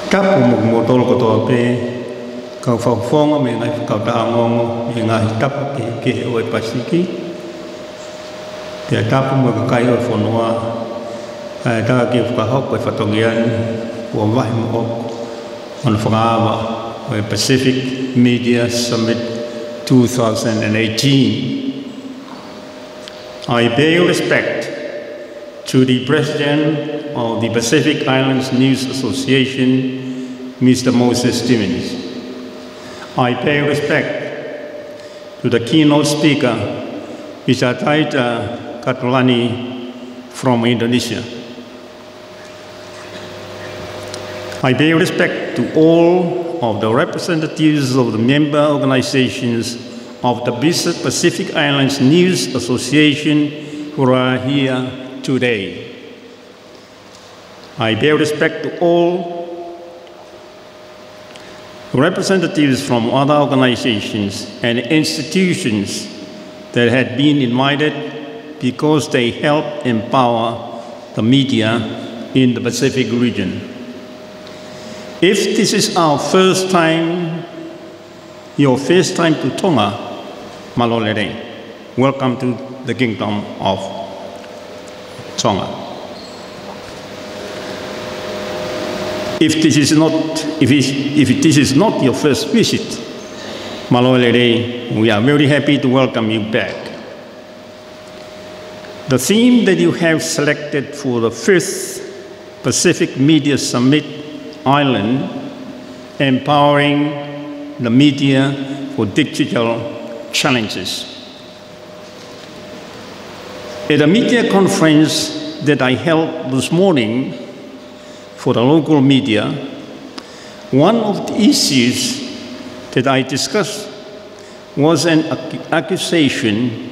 tapu mo tolo ko to pe ka whauwhonga me ngai whakautāngongo me ngai tapu ke o e Pasiki. Te tapu mo ka kai o whanua, tā ki whakahok o e whatongian o wahi mo ok on whangawa o e Pacific Media Summit 2018. I pay respect to the President of the Pacific Islands News Association, Mr. Moses Stevens. I pay respect to the keynote speaker, Mr. Dhyta Caturani from Indonesia. I pay respect to all of the representatives of the member organizations of the Pacific Islands News Association who are here today. I pay respect to all representatives from other organizations and institutions that had been invited because they help empower the media in the Pacific region. If this is our first time, your first time to Tonga, malolere, welcome to the Kingdom of Tonga. If this is not your first visit, malolere, we are very happy to welcome you back. The theme that you have selected for the 5th Pacific Media Summit, Island, Empowering the media for digital challenges. At a media conference that I held this morning for the local media, one of the issues that I discussed was an accusation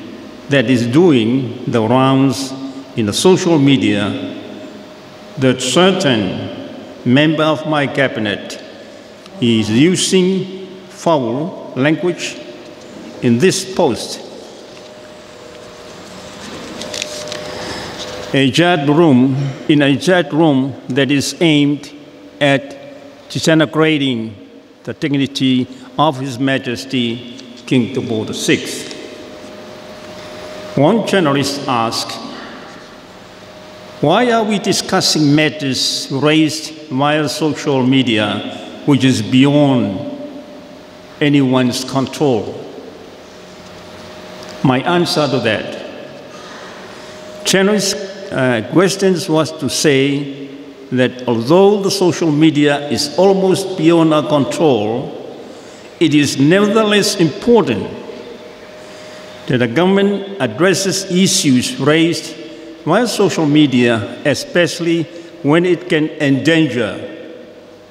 that is doing the rounds in the social media that certain member of my cabinet is using foul language in this post. In a chat room that is aimed at denigrating the dignity of His Majesty King Tupou VI. One journalist asked, why are we discussing matters raised via social media, which is beyond anyone's control? My answer to that journalist's questions was to say that although the social media is almost beyond our control, it is nevertheless important that the government addresses issues raised via social media, especially when it can endanger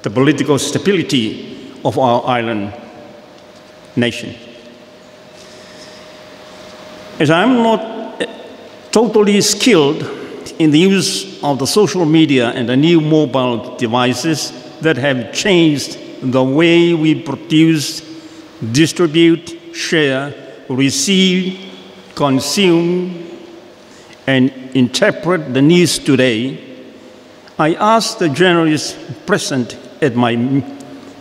the political stability of our island nation. As I'm not totally skilled in the use of the social media and the new mobile devices that have changed the way we produce, distribute, share, receive, consume, and interpret the news today, I asked the journalists present at my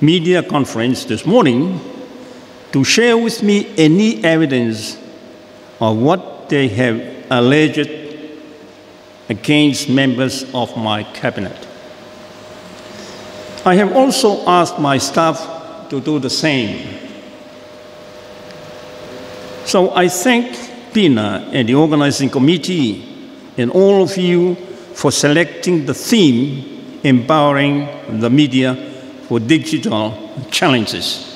media conference this morning to share with me any evidence of what they have alleged against members of my cabinet. I have also asked my staff to do the same. So I thank Pina and the organizing committee and all of you for selecting the theme, empowering the media for digital challenges.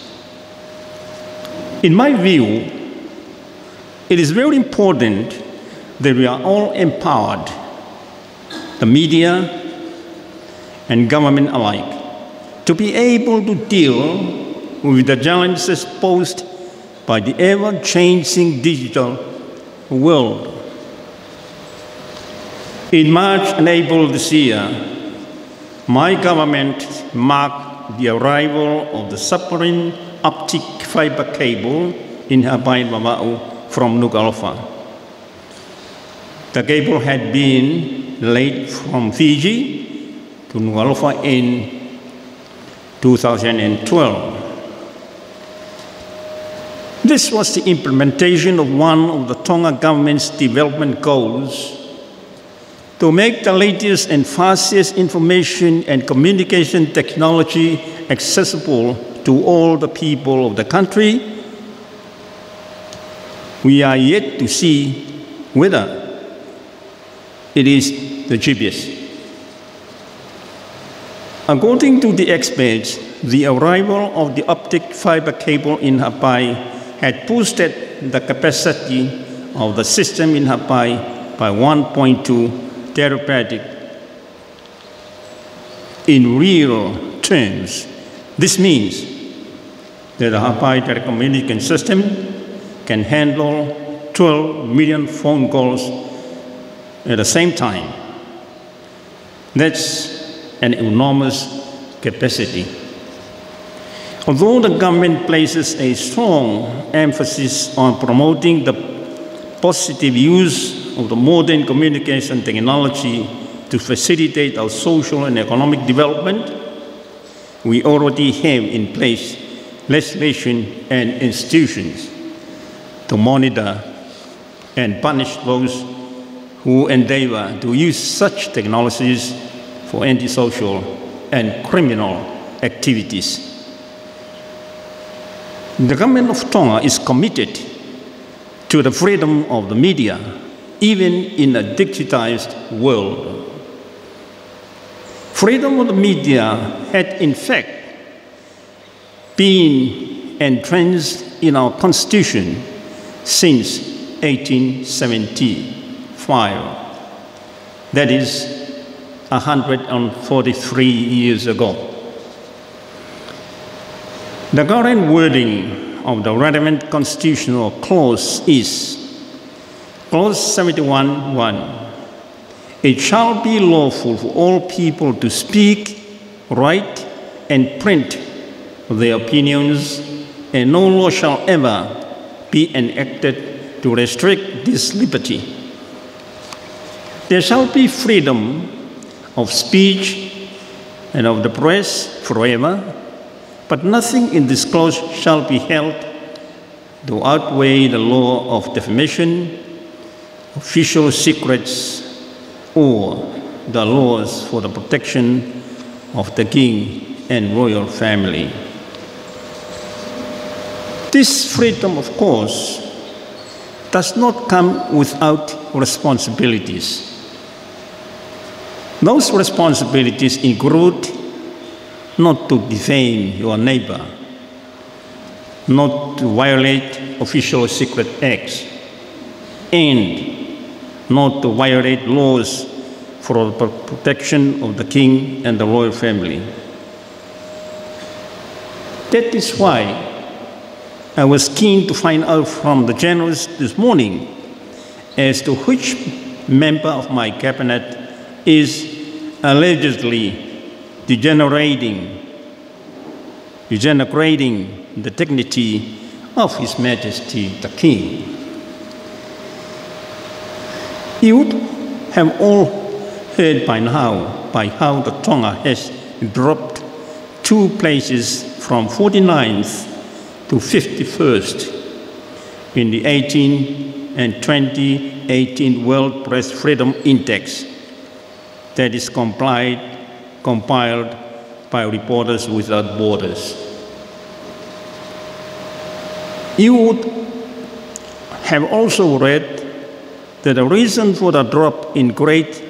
In my view, it is very important that we are all empowered, the media and government alike, to be able to deal with the challenges posed by the ever-changing digital world. In March and April this year, my government marked the arrival of the submarine optic fiber cable in Hawaii, Vanuatu from Nuku'alofa. The cable had been laid from Fiji to Nuku'alofa in 2012. This was the implementation of one of the Tonga government's development goals to make the latest and fastest information and communication technology accessible to all the people of the country. We are yet to see whether it is the GPS. According to the experts, the arrival of the optic fiber cable in Hawaii had boosted the capacity of the system in Hawaii by 1.2 terabytes. In real terms, this means that the Hawaii telecommunication system can handle 12 million phone calls at the same time. That's an enormous capacity. Although the government places a strong emphasis on promoting the positive use of the modern communication technology to facilitate our social and economic development, we already have in place legislation and institutions to monitor and punish those who endeavor to use such technologies for antisocial and criminal activities. The government of Tonga is committed to the freedom of the media, even in a digitized world. Freedom of the media had in fact been entrenched in our Constitution since 1875. That is 143 years ago. The current wording of the relevant constitutional clause is Clause 71(1). It shall be lawful for all people to speak, write, and print their opinions, and no law shall ever be enacted to restrict this liberty. There shall be freedom of speech and of the press forever, but nothing in this clause shall be held to outweigh the law of defamation, official secrets, or the laws for the protection of the king and royal family. This freedom, of course, does not come without responsibilities. Those responsibilities include not to defame your neighbor, not to violate official secret acts, and not to violate laws for the protection of the king and the royal family. That is why I was keen to find out from the journalists this morning as to which member of my cabinet is allegedly degenerating the dignity of His Majesty the King. You would have all heard by now how the Tonga has dropped 2 places from 49th to 51st in the 18 and 2018 World Press Freedom Index that is compiled by Reporters Without Borders. You would have also read that the reason for the drop in grade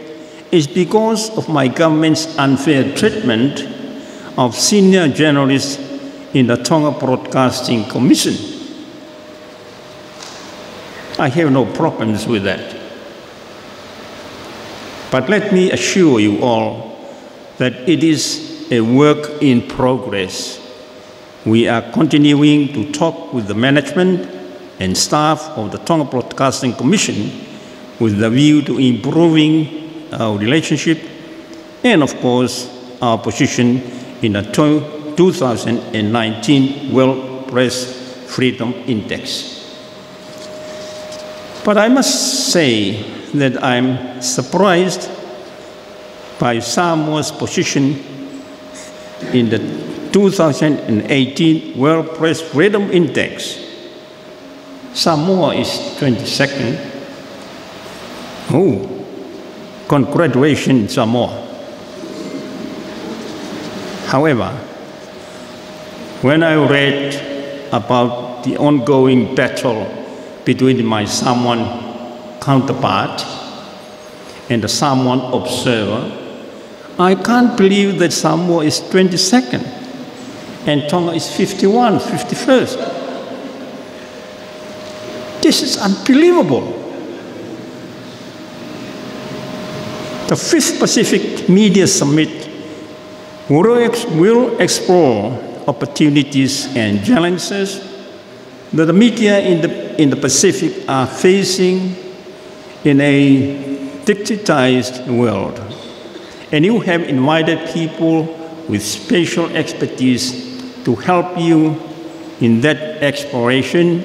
is because of my government's unfair treatment of senior journalists in the Tonga Broadcasting Commission. I have no problems with that. But let me assure you all that it is a work in progress. We are continuing to talk with the management and staff of the Tonga Broadcasting Commission with the view to improving our relationship and, of course, our position in the 2019 World Press Freedom Index. But I must say that I'm surprised by Samoa's position in the 2018 World Press Freedom Index. Samoa is 22nd. Oh, congratulations, Samoa. However, when I read about the ongoing battle between my Samoan counterpart and the Samoan observer, I can't believe that Samoa is 22nd and Tonga is 51st. This is unbelievable. The 5th Pacific Media Summit will explore opportunities and challenges that the media in the Pacific are facing in a digitized world. And you have invited people with special expertise to help you in that exploration.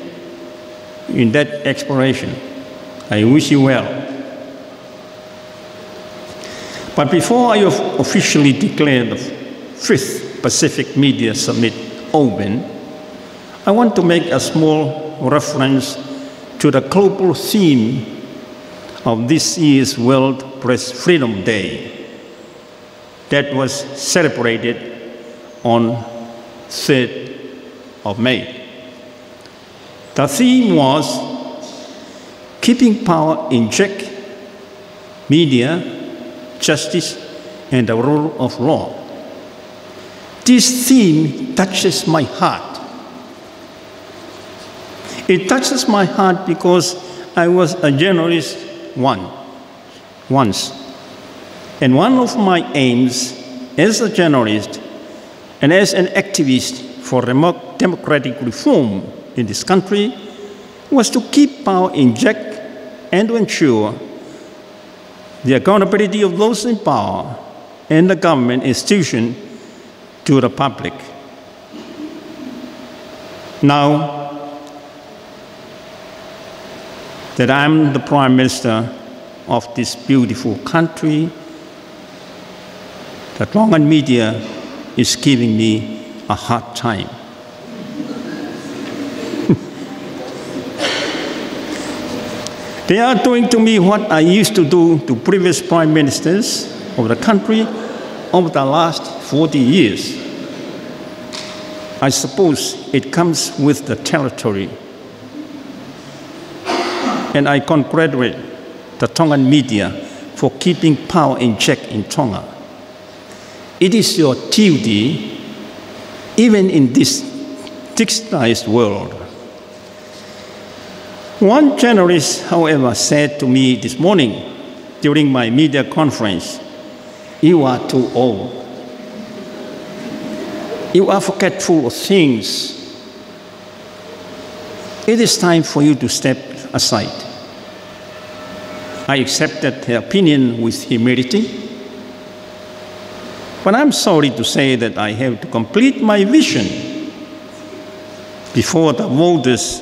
I wish you well. But before I officially declare the 5th Pacific Media Summit open, I want to make a small reference to the global theme of this year's World Press Freedom Day that was celebrated on 3rd of May. The theme was keeping power in check, media, justice, and the rule of law. This theme touches my heart It touches my heart because I was a journalist once. And one of my aims as a journalist and as an activist for democratic reform in this country was to keep power in check and to ensure the accountability of those in power and the government institution to the public. Now that I'm the Prime Minister of this beautiful country, the Tongan media is giving me a hard time. They are doing to me what I used to do to previous prime ministers of the country over the last 40 years. I suppose it comes with the territory. And I congratulate the Tongan media for keeping power in check in Tonga. It is your duty, even in this digitized world. One journalist, however, said to me this morning during my media conference, "You are too old. You are forgetful of things. It is time for you to step aside." I accepted her opinion with humility, but I'm sorry to say that I have to complete my vision before the voters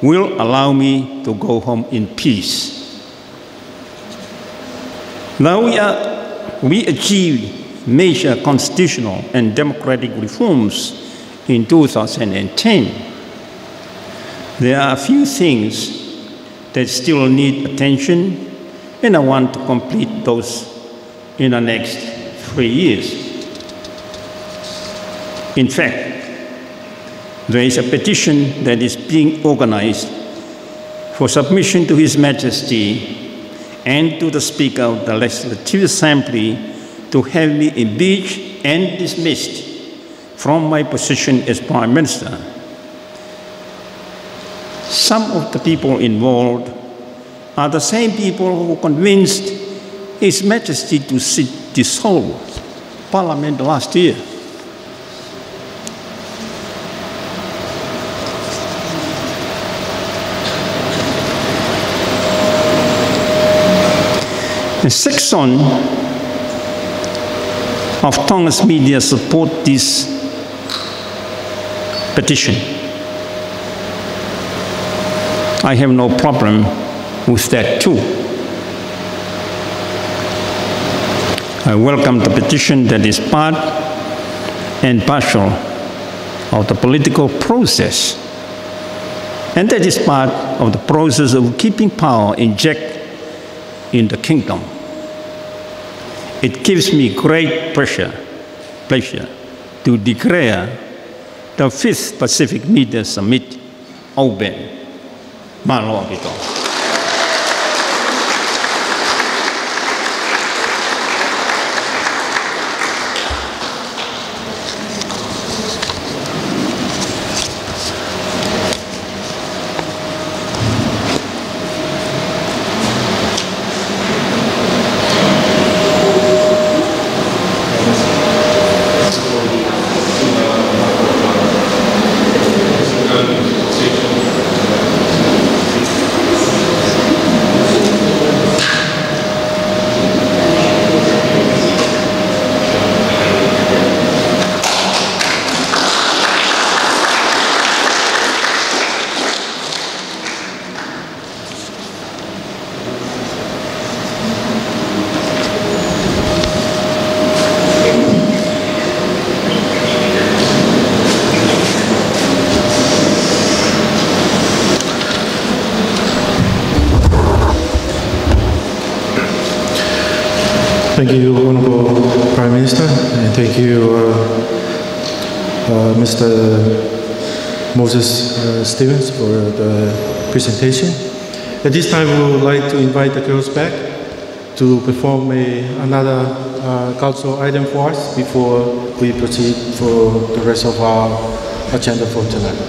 will allow me to go home in peace. Though we achieved major constitutional and democratic reforms in 2010, there are a few things that still need attention, and I want to complete those in the next 3 years. In fact, there is a petition that is being organized for submission to His Majesty and to the Speaker of the Legislative Assembly to have me impeached and dismissed from my position as Prime Minister. Some of the people involved are the same people who convinced His Majesty to dissolve Parliament last year. A section of Tonga's media support this petition. I have no problem with that too. I welcome the petition that is part and parcel of the political process, and that is part of the process of keeping power in check in the kingdom. It gives me great pleasure to declare the 5th Pacific Media Summit open. Malo Abito. Thank you, Honorable Prime Minister, and thank you, Mr. Moses Stevens, for the presentation. At this time, we would like to invite the girls back to perform another cultural item for us before we proceed for the rest of our agenda for tonight.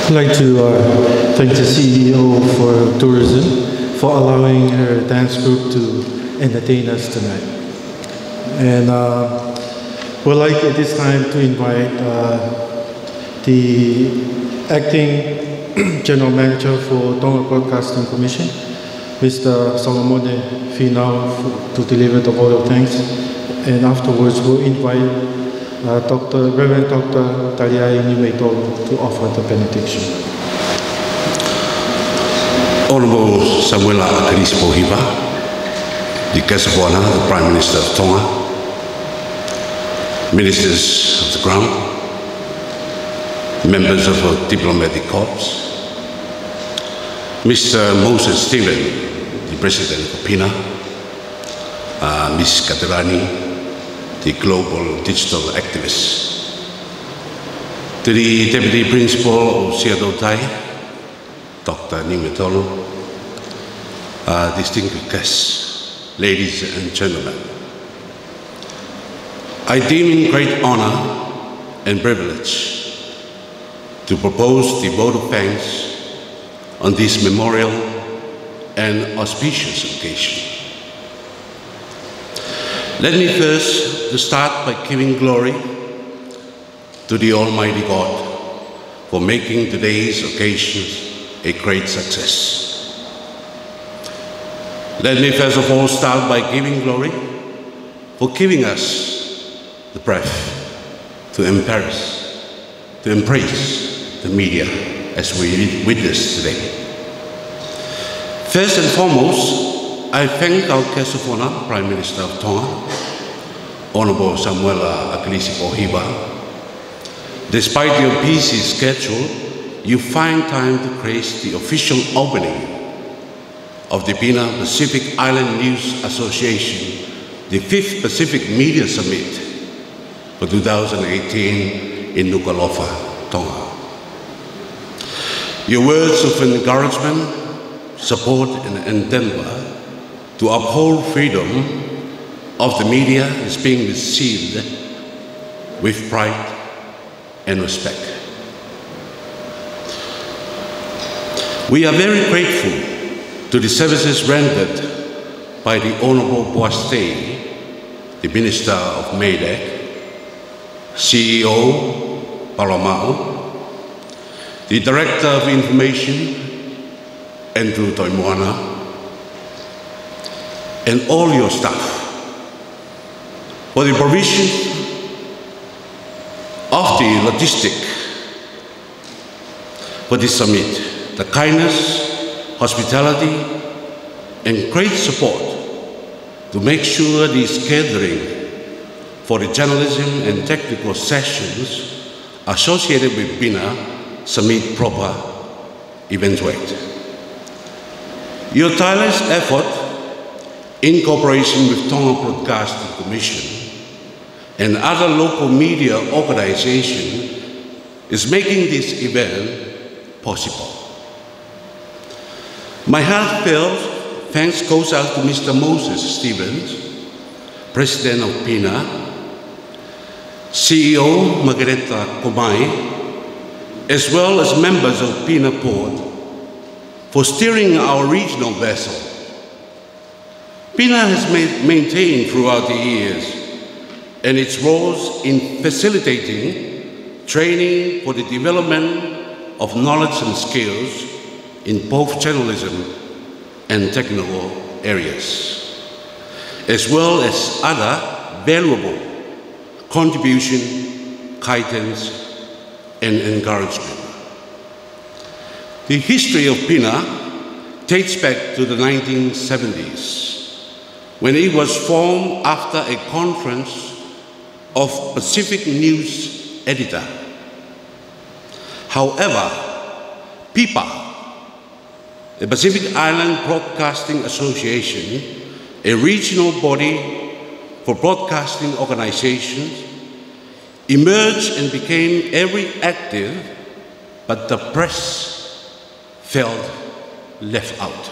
I'd like to thank the CEO for tourism for allowing her dance group to entertain us tonight. And we'd like at this time to invite the Acting General Manager for Tonga Broadcasting Commission, Mr. Solomone Finau, to deliver the vote of thanks. And afterwards we'll invite Reverend Dr. Taliai Niumeitolu to offer the benediction. Honorable Samiuela Akilisi Pohiva, the guest of honor, the Prime Minister of Tonga, ministers of the ground, members of the diplomatic corps, Mr. Moses Stephen, the President of PINA, Ms. Caturani, the global digital activist, to the Deputy Principal of Sia'atoutai, Dr. Niumeitolu, distinguished guests, ladies and gentlemen. I deem it great honor and privilege to propose the vote of thanks on this memorial and auspicious occasion. Let me first start by giving glory to the Almighty God for making today's occasion a great success. Let me first of all start by giving glory for giving us the breath to embrace the media as we witness today. First and foremost, I thank our guest of honor, Prime Minister of Tonga, Honorable Samiuela Akilisi Pohiva. Despite your busy schedule, you find time to grace the official opening of the PINA Pacific Island News Association, the 5th Pacific Media Summit for 2018 in Nuku'alofa, Tonga. Your words of encouragement, support and endeavor to uphold freedom of the media is being received with pride and respect. We are very grateful to the services rendered by the Honorable Boastay, the Minister of MEIDECC, CEO Paula, the Director of Information Andrew Toimoana, and all your staff for the provision of the logistic for this summit, the kindness, hospitality, and great support to make sure this gathering for the journalism and technical sessions associated with BINA Summit proper eventuate. Your tireless effort in cooperation with Tonga Broadcasting Commission and other local media organizations is making this event possible. My heartfelt thanks goes out to Mr. Moses Stevens, President of PINA, CEO Margareta Komai, as well as members of PINA Board for steering our regional vessel. PINA has maintained throughout the years and its roles in facilitating training for the development of knowledge and skills in both journalism and technical areas, as well as other valuable contribution, guidance, and encouragement. The history of PINA dates back to the 1970s, when it was formed after a conference of Pacific News editor. However, PIPA, the Pacific Island Broadcasting Association, a regional body for broadcasting organizations, emerged and became very active, but the press felt left out.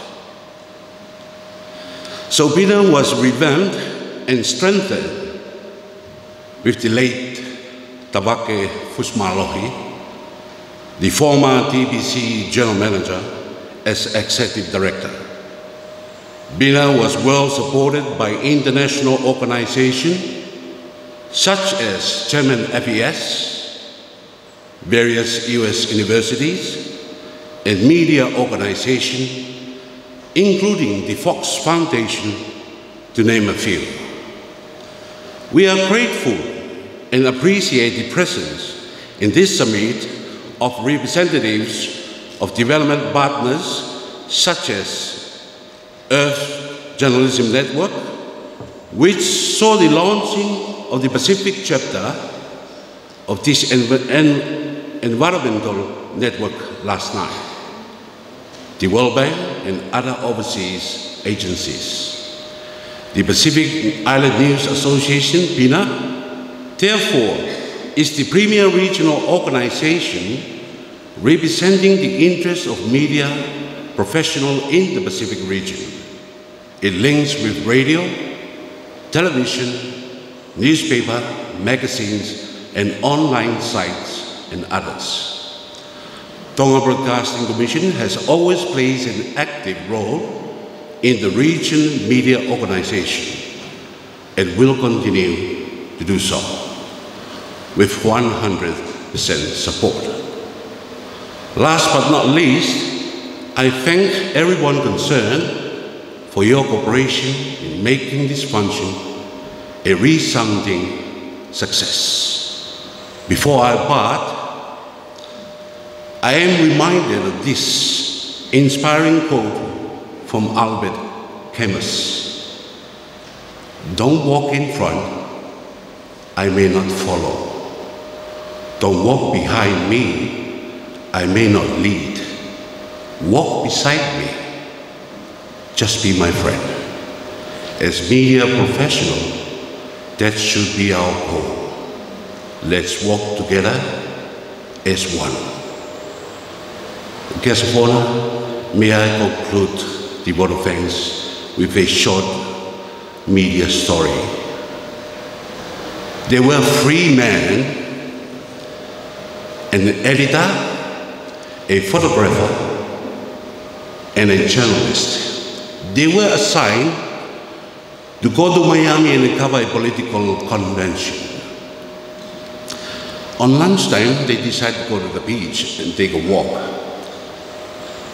So PINA was revamped and strengthened with the late Tabake Fusmalohi, the former TBC General Manager, as Executive Director. PINA was well supported by international organizations such as German FES, various US universities, and media organizations, including the Fox Foundation, to name a few. We are grateful and appreciate the presence in this summit of representatives of development partners such as Earth Journalism Network, which saw the launching of the Pacific chapter of this environmental network last night, the World Bank and other overseas agencies. The Pacific Island News Association, PINA, therefore, is the premier regional organization representing the interests of media professionals in the Pacific region. It links with radio, television, newspaper, magazines, and online sites, and others. Tonga Broadcasting Commission has always played an active role in the region media organization and will continue to do so with 100% support. Last but not least, I thank everyone concerned for your cooperation in making this function a resounding success. Before I part, I am reminded of this inspiring quote from Albert Camus. Don't walk in front, I may not follow. Don't walk behind me, I may not lead. Walk beside me, just be my friend. As media professionals, that should be our goal. Let's walk together as one. Guests of honor, may I conclude the vote of thanks with a short media story. There were 3 men, an editor, a photographer, and a journalist. They were assigned to go to Miami and cover a political convention. On lunchtime, they decided to go to the beach and take a walk.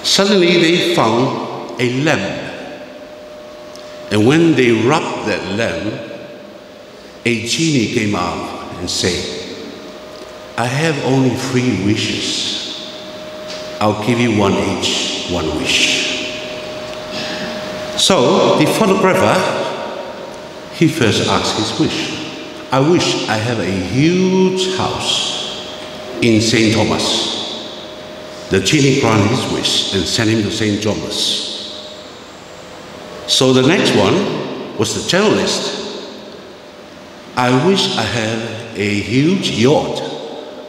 Suddenly, they found a lamp. And when they rubbed that lamp, a genie came out and said, I have only 3 wishes. I'll give you one each, 1 wish. So the photographer, he first asked his wish. I wish I have a huge house in St. Thomas. The genie granted his wish and sent him to St. Thomas. So the next one was the journalist. I wish I had a huge yacht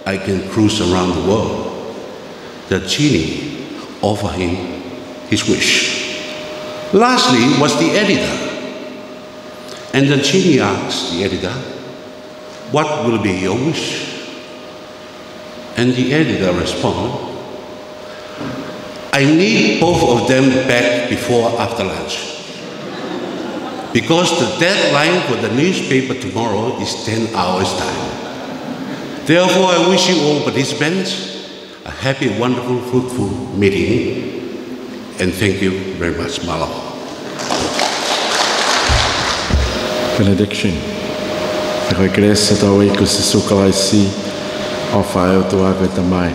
I can cruise around the world. The genie offered him his wish. Lastly was the editor. And the genie asked the editor, what will be your wish? And the editor responded, I need both of them back before after lunch. Because the deadline for the newspaper tomorrow is 10 hours time. Therefore, I wish you all participants a happy, wonderful, fruitful meeting. And thank you very much, Malo. Benediction. Ko igreja da oi ko se sukalaisi o faio to ave tamai.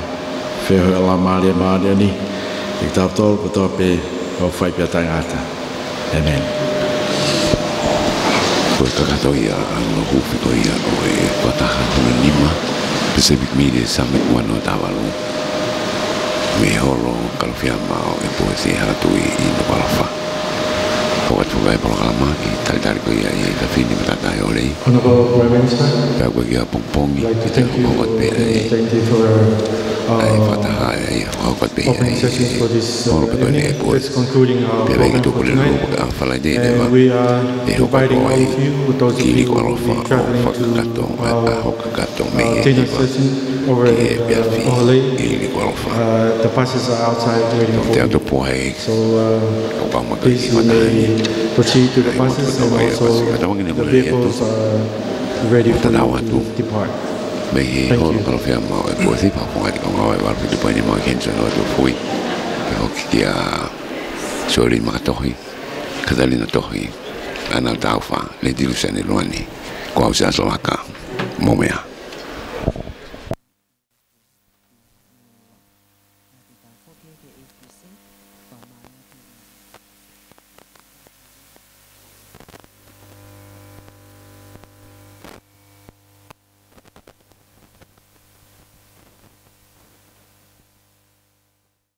Fe la Maria Maria ni. Ik tap tol ko to pe o fai pia tangata. Amen. Ko kakatoia ang hufi ko ia o e pataha ko lima. Pacific Media Summit wano tawalu. Me holo kalfia mao e poesia hatui i no palafa. Ko atu vai programa ki talitari ko ia e ka fini matata e olei. Honorable Prime Minister, Ka ko ia pongpongi ki te ko wat pe e. thank you for Ai pataha e ko wat pe opening sessions for this evening. It's concluding our Pe veki program to for ko le tonight. ro ka fala de de And we are inviting all of you, those of ki you ko who ro will fa be traveling to our dinner session over at Ohole. The buses are outside waiting for you. So please you may proceed to the buses, and also the vehicles are ready for you to depart. Thank you. Sorry, Matohi, Catalina Tohi, Anna Taufa, Lady Luciani Luani, Kwausa Solaka, Momea.